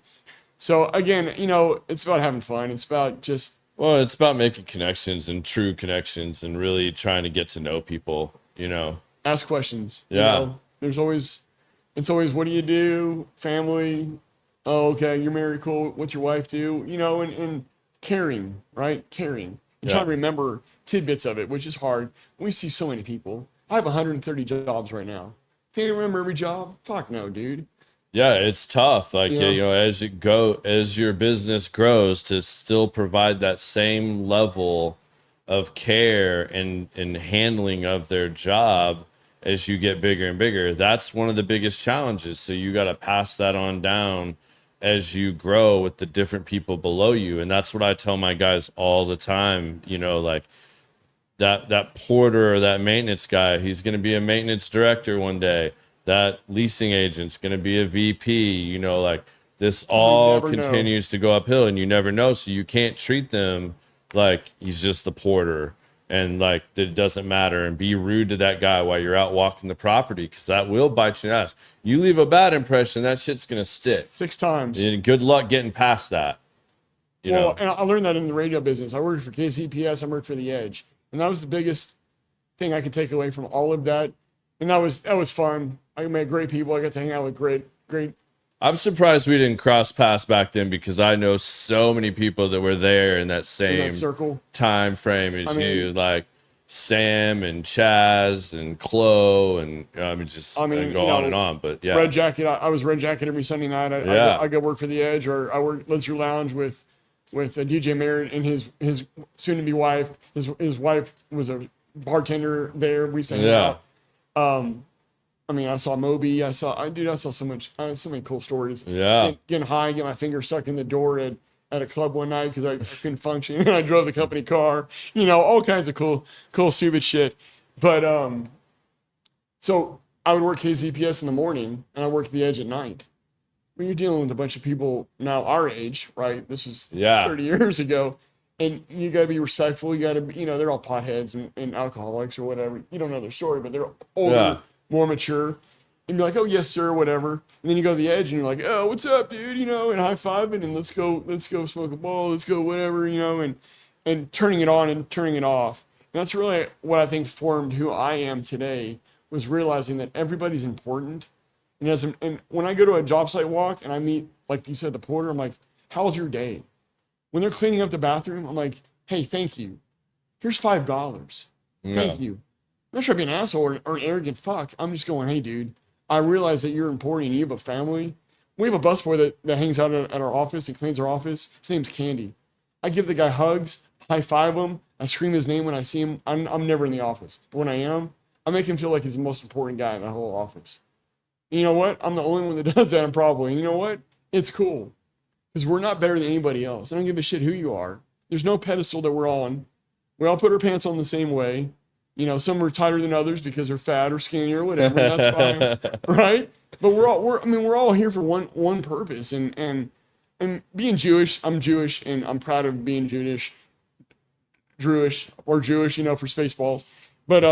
So again, you know, it's about having fun. It's about just, Well, it's about making connections and true connections and really trying to get to know people, you know. ask questions. Yeah. You know, it's always, what do you do? Family. Oh, okay. You're married. Cool. What's your wife do? You know, and caring, right? Caring. And trying to remember tidbits of it, which is hard. We see so many people. I have 130 jobs right now. Think I remember every job? Fuck no, dude. Yeah, it's tough. Like, Yeah. you know, as your business grows, to still provide that same level of care and handling of their job as you get bigger and bigger. That's one of the biggest challenges. So you got to pass that on down as you grow with the different people below you. And that's what I tell my guys all the time, you know, like that porter or that maintenance guy, he's going to be a maintenance director one day. That leasing agent's going to be a VP, you know, like this all never know. continues to go uphill and you never know. So you can't treat them like he's just the porter and like it doesn't matter and be rude to that guy while you're out walking the property, because that will bite you in the ass. You leave a bad impression, that shit's going to stick. 6 times. And good luck getting past that. You know? And I learned that in the radio business. I worked for KCPS. I worked for The Edge. And that was the biggest thing I could take away from all of that. And that was fun. I met great people. I got to hang out with great. I'm surprised we didn't cross paths back then, because I know so many people that were there in that same circle time frame as you, like Sam and Chaz and Chloe, and I go on and on. But yeah, Red Jacket. I was Red Jacket every Sunday night. I go work for The Edge, or I work Leisure Lounge with DJ Merritt and his soon-to-be wife. His wife was a bartender there. We used to hang out. I mean, I saw Moby. I saw so many cool stories. Yeah. Getting high, get my finger stuck in the door at a club one night because I couldn't function. I drove the company car, you know, all kinds of cool, stupid shit. But, so I would work KZPS in the morning and I worked The Edge at night. When you're dealing with a bunch of people now our age, right? This was 30 years ago. And you got to be respectful. You got to, you know, they're all potheads and alcoholics or whatever. You don't know their story, but they're older, more mature. And you're like, oh, yes, sir, whatever. And then you go to The Edge and you're like, oh, what's up, dude? You know, and high-fiving and let's go smoke a ball. Let's go whatever, you know, and turning it on and turning it off. And that's really what I think formed who I am today, was realizing that everybody's important. And when I go to a job site walk and I meet, like you said, the porter, I'm like, how was your day? When they're cleaning up the bathroom, I'm like, hey, thank you. Here's $5. Thank you. I'm not trying to be an asshole or an arrogant fuck. I'm just going, hey, dude, I realize that you're important and you have a family. We have a busboy that hangs out at our office and cleans our office. His name's Candy. I give the guy hugs, high five him, I scream his name when I see him. I'm never in the office, but when I am, I make him feel like he's the most important guy in the whole office. And you know what? I'm the only one that does that. I'm probably. And you know what? It's cool because we're not better than anybody else. I don't give a shit who you are. There's no pedestal that we're on. We all put our pants on the same way. You know, some are tighter than others because they're fat or skinny or whatever. And that's fine, right? But we're all here for one purpose. And being Jewish, I'm Jewish, and I'm proud of being Jewish, or Jewish, you know, for Spaceballs. But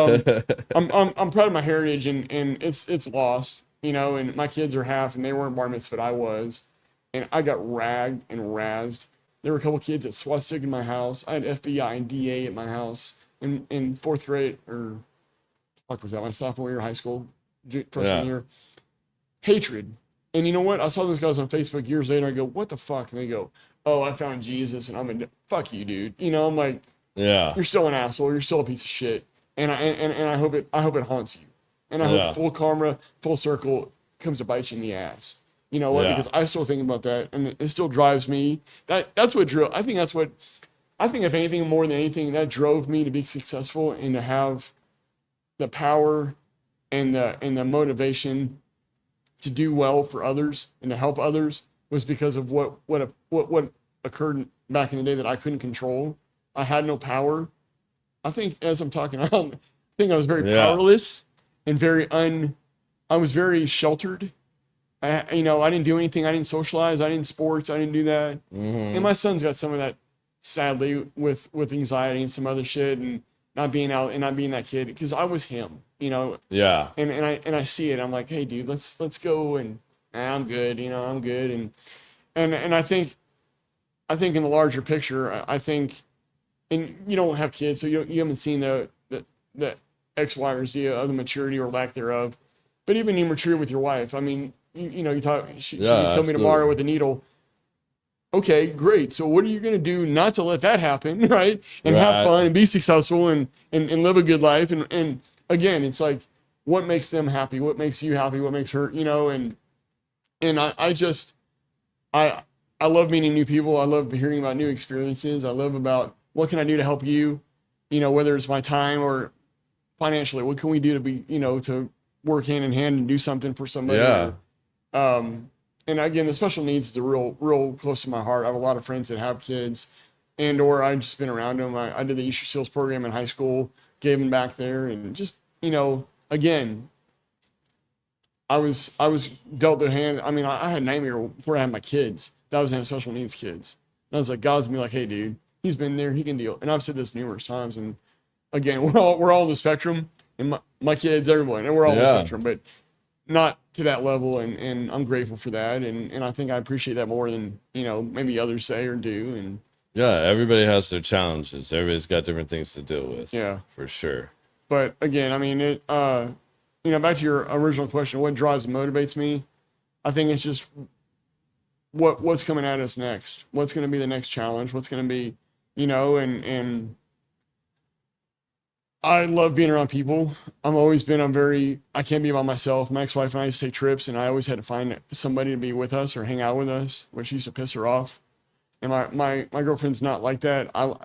I'm proud of my heritage, and it's lost, you know. And my kids are half, and they weren't bar mitzvahed, I was, and I got ragged and razzed. There were a couple kids at swastika in my house. I had FBI and DA at my house in fourth grade, or fuck was that, my sophomore year of high school, freshman year. Hatred. And you know what? I saw those guys on Facebook years later. I go, what the fuck? And they go, oh, I found Jesus, and I'm a fuck you, dude. You know, I'm like, yeah, you're still an asshole. You're still a piece of shit. And I hope it haunts you. And I hope full karma, full circle comes to bite you in the ass. You know what? Yeah. Because I still think about that, and it still drives me. That's what drove. I think if anything, more than anything, that drove me to be successful and to have the power and the motivation to do well for others and to help others, was because of what occurred back in the day that I couldn't control. I had no power. I think as I'm talking, I think I was very powerless and I was very sheltered. I didn't do anything. I didn't socialize. I didn't sports. I didn't do that. And my son's got some of that, sadly, with anxiety and some other shit, and not being out and not being that kid, because I was him, you know? Yeah. And I see it. I'm like, hey dude, let's go, and I'm good. You know, I'm good. And I think in the larger picture, I think, and you don't have kids, so you haven't seen the X, Y, or Z of the maturity or lack thereof. But even you mature with your wife. I mean, you talk, she kill me tomorrow with a needle. Okay, great. So what are you going to do not to let that happen, right? And have fun and be successful and live a good life. And again, it's like, what makes them happy? What makes you happy? What makes her, you know? And I love meeting new people. I love hearing about new experiences. I love about what can I do to help you, you know, whether it's my time or financially. What can we do to be, you know, to work hand in hand and do something for somebody? Yeah. And again, the special needs is real close to my heart. I have a lot of friends that have kids, or I've just been around them. I did the Easter Seals program in high school, gave them back there, and just, you know, again, I was dealt a hand. I mean, I had a nightmare before I had my kids. That was having special needs kids. And I was like, God's gonna be like, hey dude, he's been there, he can deal. And I've said this numerous times. And again, we're all on the spectrum, and my kids, everyone, and we're all on the spectrum, but not to that level. And I'm grateful for that. And I think I appreciate that more than, you know, maybe others say or do. And yeah, everybody has their challenges. Everybody's got different things to deal with. Yeah, for sure. But again, I mean, you know, back to your original question, what drives and motivates me? I think it's just what's coming at us next. What's going to be the next challenge? What's going to be, you know, and I love being around people. I can't be by myself. My ex-wife and I used to take trips, and I always had to find somebody to be with us or hang out with us, which used to piss her off. And my girlfriend's not like that. I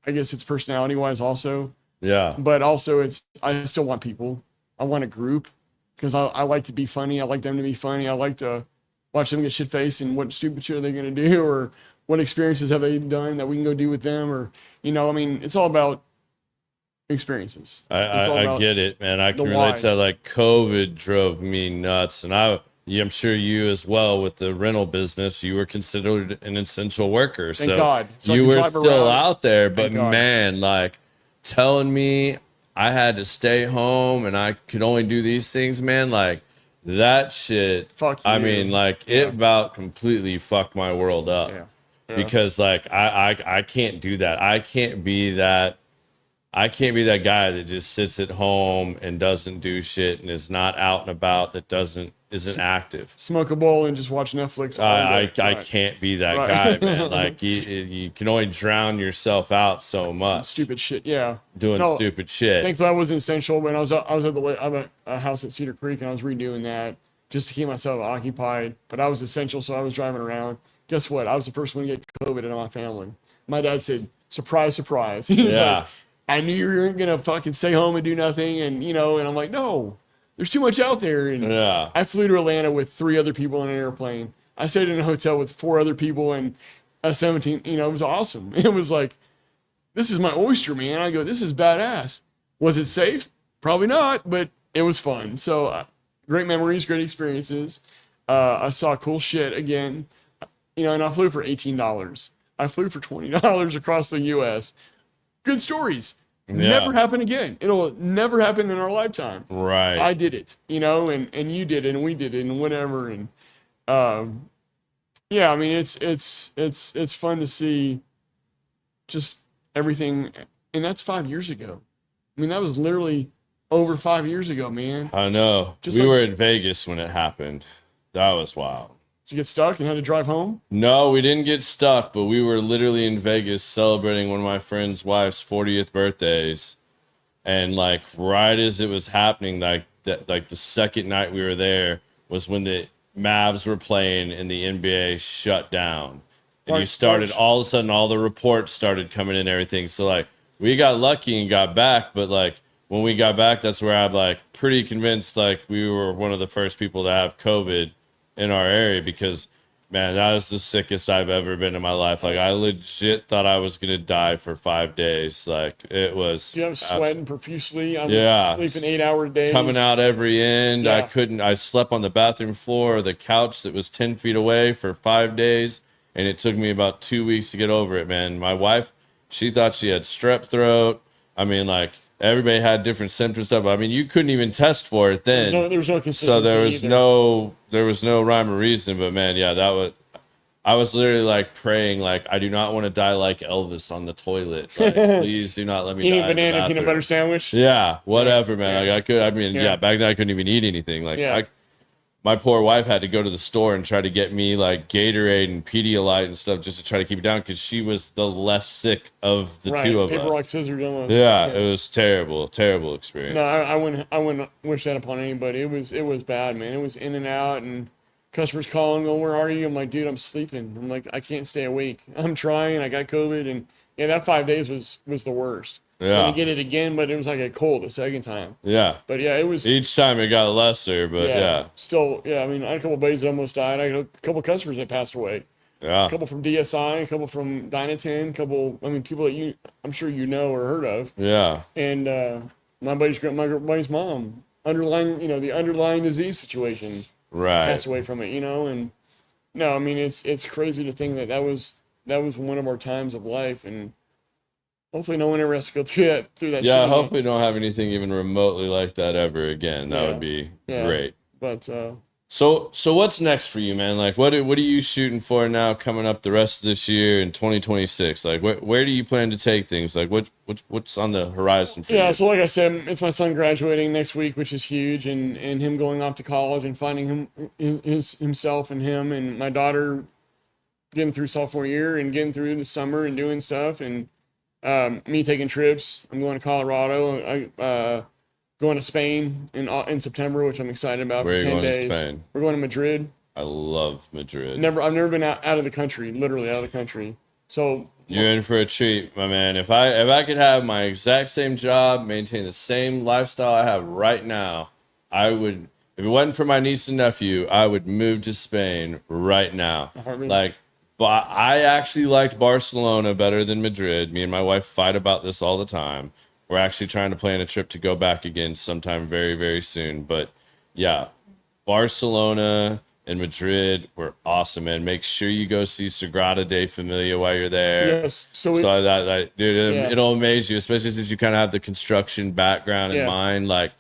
guess it's personality wise also. Yeah. But also I still want people. I want a group, because I like to be funny. I like them to be funny. I like to watch them get shit faced, and what stupid shit are they going to do, or what experiences have they done that we can go do with them, or, you know, I mean, it's all about experiences. I get it, man. I can relate to that. Like, COVID drove me nuts, and I'm sure you as well, with the rental business, you were considered an essential worker. Thank God. So you were still out there, but man, like, telling me I had to stay home and I could only do these things, man, like, that shit, fuck you. I mean, like, it about completely fucked my world up. Yeah. Because, like, I can't do that. I can't be that guy that just sits at home and doesn't do shit and is not out and about, that isn't active. Smoke a bowl and just watch Netflix. I can't be that guy, man. Like, you can only drown yourself out so much. Stupid shit, yeah. Doing stupid shit. Thankfully, I wasn't essential. When I was at a house at Cedar Creek, and I was redoing that just to keep myself occupied. But I was essential, so I was driving around. Guess what? I was the first one to get COVID in my family. my dad said, surprise, surprise. He was Yeah. like, I knew you weren't going to fucking stay home and do nothing. And, you know, and I'm like, no, there's too much out there. And Yeah. I flew to Atlanta with 3 other people on an airplane. I stayed in a hotel with 4 other people and a 17, you know, it was awesome. It was like, this is my oyster, man. I go, this is badass. Was it safe? Probably not, but it was fun. So great memories, great experiences. I saw cool shit again, you know, and I flew for $18. I flew for $20 across the U.S. Good stories. Yeah. Never happen again. It'll never happen in our lifetime. Right. I did it, you know, and you did it, and we did it, and whatever. And yeah, I mean, it's fun to see just everything, and that's 5 years ago. I mean, that was literally over 5 years ago, man. I know. Just we like- were in Vegas when it happened. That was wild. Did you get stuck and had to drive home? No, we didn't get stuck, but we were literally in Vegas celebrating one of my friend's wife's 40th birthdays. And like right as it was happening, like the second night we were there was when the Mavs were playing and the NBA shut down. And you started all of a sudden all the reports started coming in and everything. So like we got lucky and got back, but like when we got back, that's where I'm like pretty convinced like we were one of the first people to have COVID in our area, because man, that was the sickest I've ever been in my life. Like I legit thought I was gonna die for 5 days. Like it was. I was sweating profusely. I was Yeah. sleeping 8-hour days. Coming out every end. Yeah. I slept on the bathroom floor or the couch that was 10 feet away for 5 days. And it took me about 2 weeks to get over it, man. My wife, she thought she had strep throat. I mean, like everybody had different symptoms stuff. I mean, you couldn't even test for it then. There was no consistency. So there was either. there was no rhyme or reason, but man, yeah, I was literally like praying, like I do not want to die like Elvis on the toilet. Like, please do not let me Eating die. a in the banana peanut bathroom. butter sandwich. Yeah, whatever, man. Yeah. Like Yeah. back then I couldn't even eat anything. Like Yeah. my poor wife had to go to the store and try to get me like Gatorade and Pedialyte and stuff just to try to keep it down, because she was the less sick of the Right. two of Paper, us. rock, scissors. Yeah, it was terrible experience. No, I wouldn't wish that upon anybody. It was bad, man. It was in and out, and customers calling, going, "Where are you?" I'm like, "Dude, I'm sleeping." I'm like, "I can't stay awake. I'm trying. I got COVID," and yeah, that 5 days was the worst. Yeah. Gonna get it again, but it was like a cold the second time. Yeah. But yeah, it was. Each time it got lesser, but yeah. Still, yeah. I mean, I had a couple of buddies that almost died. I had a couple of customers that passed away. Yeah. A couple from DSI, a couple from Dynatin, a couple. I mean, people that I'm sure you know or heard of. Yeah. And my buddy's mom, the underlying disease situation, Right. passed away from it. You know, and no, I mean, it's crazy to think that was one of our times of life, and hopefully no one ever has to go through that. Yeah, shit again. hopefully don't have anything even remotely like that ever again. That would be great. But So what's next for you, man? Like what are you shooting for now coming up the rest of this year in 2026? Like where do you plan to take things? Like what's on the horizon for you? yeah, so like I said, it's my son graduating next week, which is huge, and him going off to college and finding himself and my daughter getting through sophomore year and getting through the summer and doing stuff, and me taking trips. I'm going to Colorado. Going to Spain in September, which I'm excited about. Where are for you 10 going to days. Spain? We're going to Madrid. I love Madrid. I've never been out of the country, literally out of the country. So You're in for a treat, my man. If I could have my exact same job, maintain the same lifestyle I have right now, I would. If it wasn't for my niece and nephew, I would move to Spain right now. Like, but I actually liked Barcelona better than Madrid. Me and my wife fight about this all the time. We're actually trying to plan a trip to go back again sometime very, very soon. But yeah, Barcelona and Madrid were awesome, man. Make sure you go see Sagrada de Familia while you're there. yes, Dude, Yeah. it'll amaze you, especially since you kind of have the construction background in Yeah. mind. Like,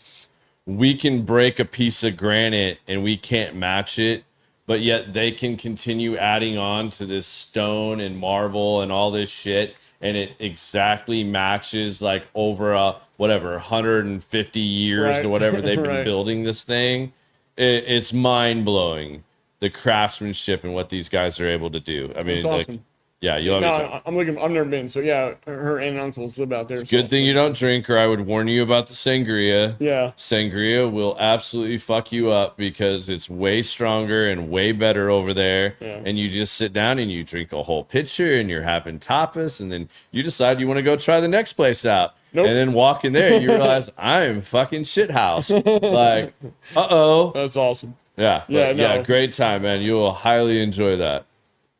we can break a piece of granite and we can't match it, but yet they can continue adding on to this stone and marble and all this shit, and it exactly matches like over 150 years Right. or whatever they've been Right. building this thing. It's mind blowing, the craftsmanship and what these guys are able to do. I mean, It's awesome. Yeah, you'll have your time. No, I'm looking. I've never been. So yeah, her aunt and uncles live out there. Good thing you don't drink, or I would warn you about the sangria. Yeah. Sangria will absolutely fuck you up because it's way stronger and way better over there. Yeah. And you just sit down and you drink a whole pitcher and you're having tapas, and then you decide you want to go try the next place out. Nope. And then walk in there, you realize I'm fucking shithouse. Like, uh-oh. That's awesome. Yeah. Yeah, Yeah, no. great time, man. You will highly enjoy that.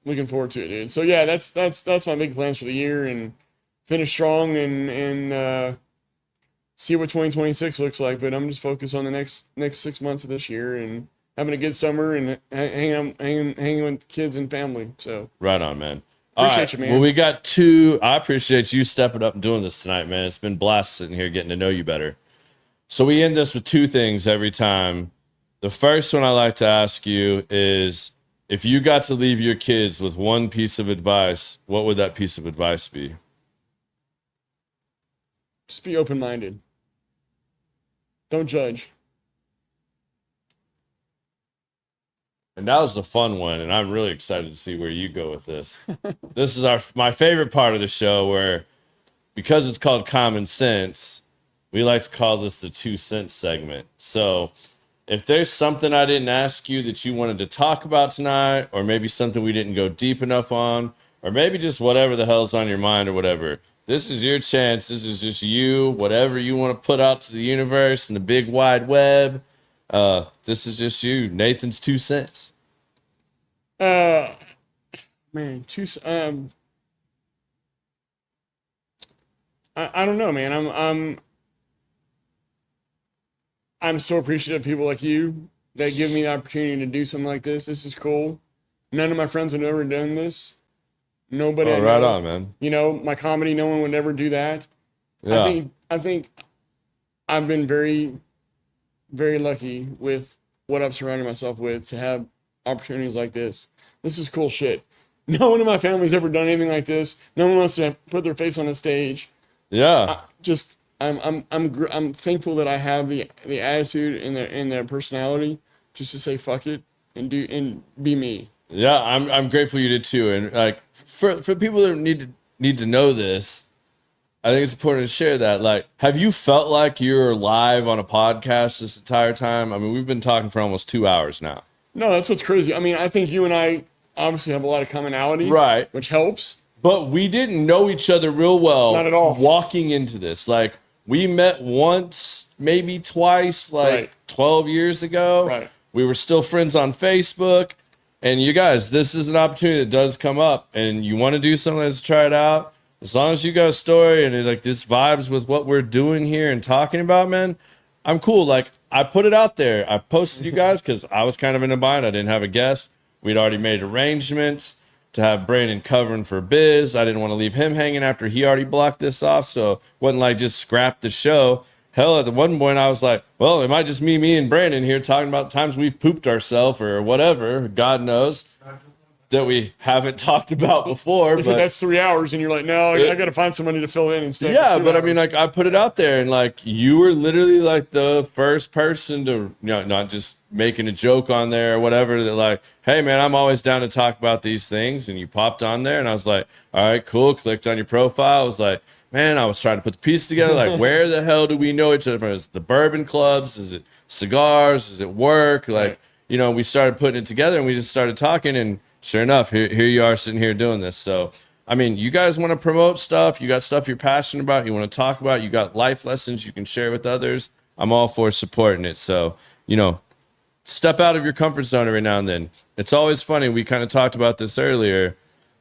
Looking forward to it, dude. So yeah, that's my big plans for the year, and finish strong and see what 2026 looks like. But I'm just focused on the next 6 months of this year and having a good summer and hanging with kids and family. So Right on, man. Appreciate you, man. Well, we got two. I appreciate you stepping up and doing this tonight, man. It's been blast sitting here getting to know you better. So we end this with two things every time. The first one I like to ask you is, if you got to leave your kids with one piece of advice, what would that piece of advice be? just be open-minded. Don't judge. And that was the fun one, and I'm really excited to see where you go with this. This is my favorite part of the show, where, because it's called Common Sense, we like to call this the 2 cents segment. So if there's something I didn't ask you that you wanted to talk about tonight, or maybe something we didn't go deep enough on, or maybe just whatever the hell's on your mind or whatever, this is your chance. This is just you, whatever you want to put out to the universe and the big wide web. This is just you, Nathan's 2 cents. Man, I don't know, man. I'm so appreciative of people like you that give me the opportunity to do something like this. This is cool. None of my friends have ever done this. Nobody. Oh, right on, man. You know, my comedy, no one would ever do that. Yeah. I think I've been very, very lucky with what I've surrounded myself with to have opportunities like this. This is cool shit. No one in my family's ever done anything like this. No one wants to put their face on a stage. Yeah. I'm thankful that I have the attitude and the personality just to say fuck it and be me. Yeah, I'm grateful you did too. And like for people that need to know this, I think it's important to share that. Like, have you felt like you're live on a podcast this entire time? I mean, we've been talking for almost 2 hours now. No, that's what's crazy. I mean, I think you and I obviously have a lot of commonality, Right. which helps. But we didn't know each other real well. Not at all. Walking into this, like, we met once, maybe twice, like Right. 12 years ago. Right. We were still friends on Facebook. And you guys, this is an opportunity that does come up, and you want to do something, let's try it out. As long as you got a story and like this vibes with what we're doing here and talking about, man, I'm cool. Like, I put it out there. I posted you guys because I was kind of in a bind. I didn't have a guest. We'd already made arrangements to have Brandon covering for Biz. I didn't want to leave him hanging after he already blocked this off. So it wasn't like just scrap the show. Hell, at the one point I was like, well, it might just be me and Brandon here talking about times we've pooped ourselves or whatever. God knows that we haven't talked about before. They said But that's 3 hours, and you're like, no, I got to find somebody to fill in instead. yeah, of 2 but I hours. mean, like, I put it out there, and like, you were literally like the first person to, you know, not just making a joke on there or whatever, that like, hey man, I'm always down to talk about these things. And you popped on there, and I was like, all right, cool. Clicked on your profile. I was like, man, I was trying to put the piece together. Like, where the hell do we know each other from? Is it the bourbon clubs? Is it cigars? Is it work? Like, Right. you know, we started putting it together, and we just started talking, and sure enough, here you are sitting here doing this. So, I mean, you guys want to promote stuff. You got stuff you're passionate about. You want to talk about. You got life lessons you can share with others. I'm all for supporting it. So, you know, step out of your comfort zone every now and then. It's always funny. We kind of talked about this earlier.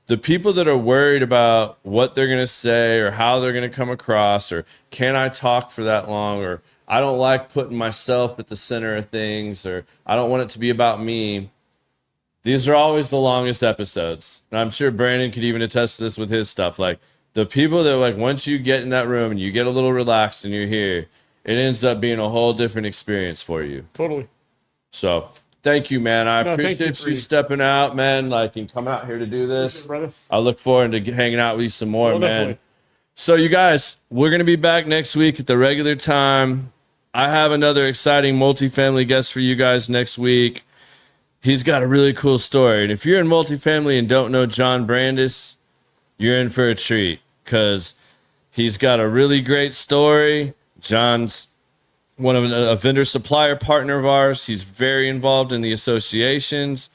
The people that are worried about what they're going to say or how they're going to come across, or can I talk for that long, or I don't like putting myself at the center of things, or I don't want it to be about me. These are always the longest episodes. And I'm sure Brandon could even attest to this with his stuff. Like, the people that, like, once you get in that room and you get a little relaxed and you're here, it ends up being a whole different experience for you. Totally. So thank you, man. I No, thank you appreciate for you you. stepping out, man, like, and coming out here to do this. Brother. I look forward to hanging out with you some more, Well, man. definitely. So you guys, we're going to be back next week at the regular time. I have another exciting multifamily guest for you guys next week. He's got a really cool story. And if you're in multifamily and don't know John Brandis, you're in for a treat because he's got a really great story. John's one of a vendor supplier partner of ours. He's very involved in the associations.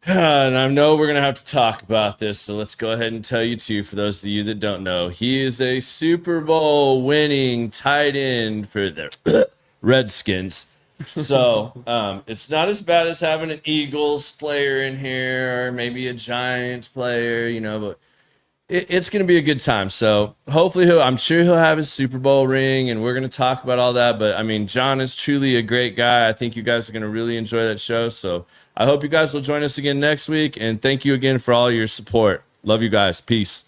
And I know we're going to have to talk about this, so let's go ahead and tell you too, for those of you that don't know, he is a Super Bowl winning tight end for the Redskins. So it's not as bad as having an Eagles player in here or maybe a Giants player, you know, but it's going to be a good time. So hopefully I'm sure he'll have his Super Bowl ring and we're going to talk about all that. But I mean, John is truly a great guy. I think you guys are going to really enjoy that show. So I hope you guys will join us again next week. And thank you again for all your support. Love you guys. Peace.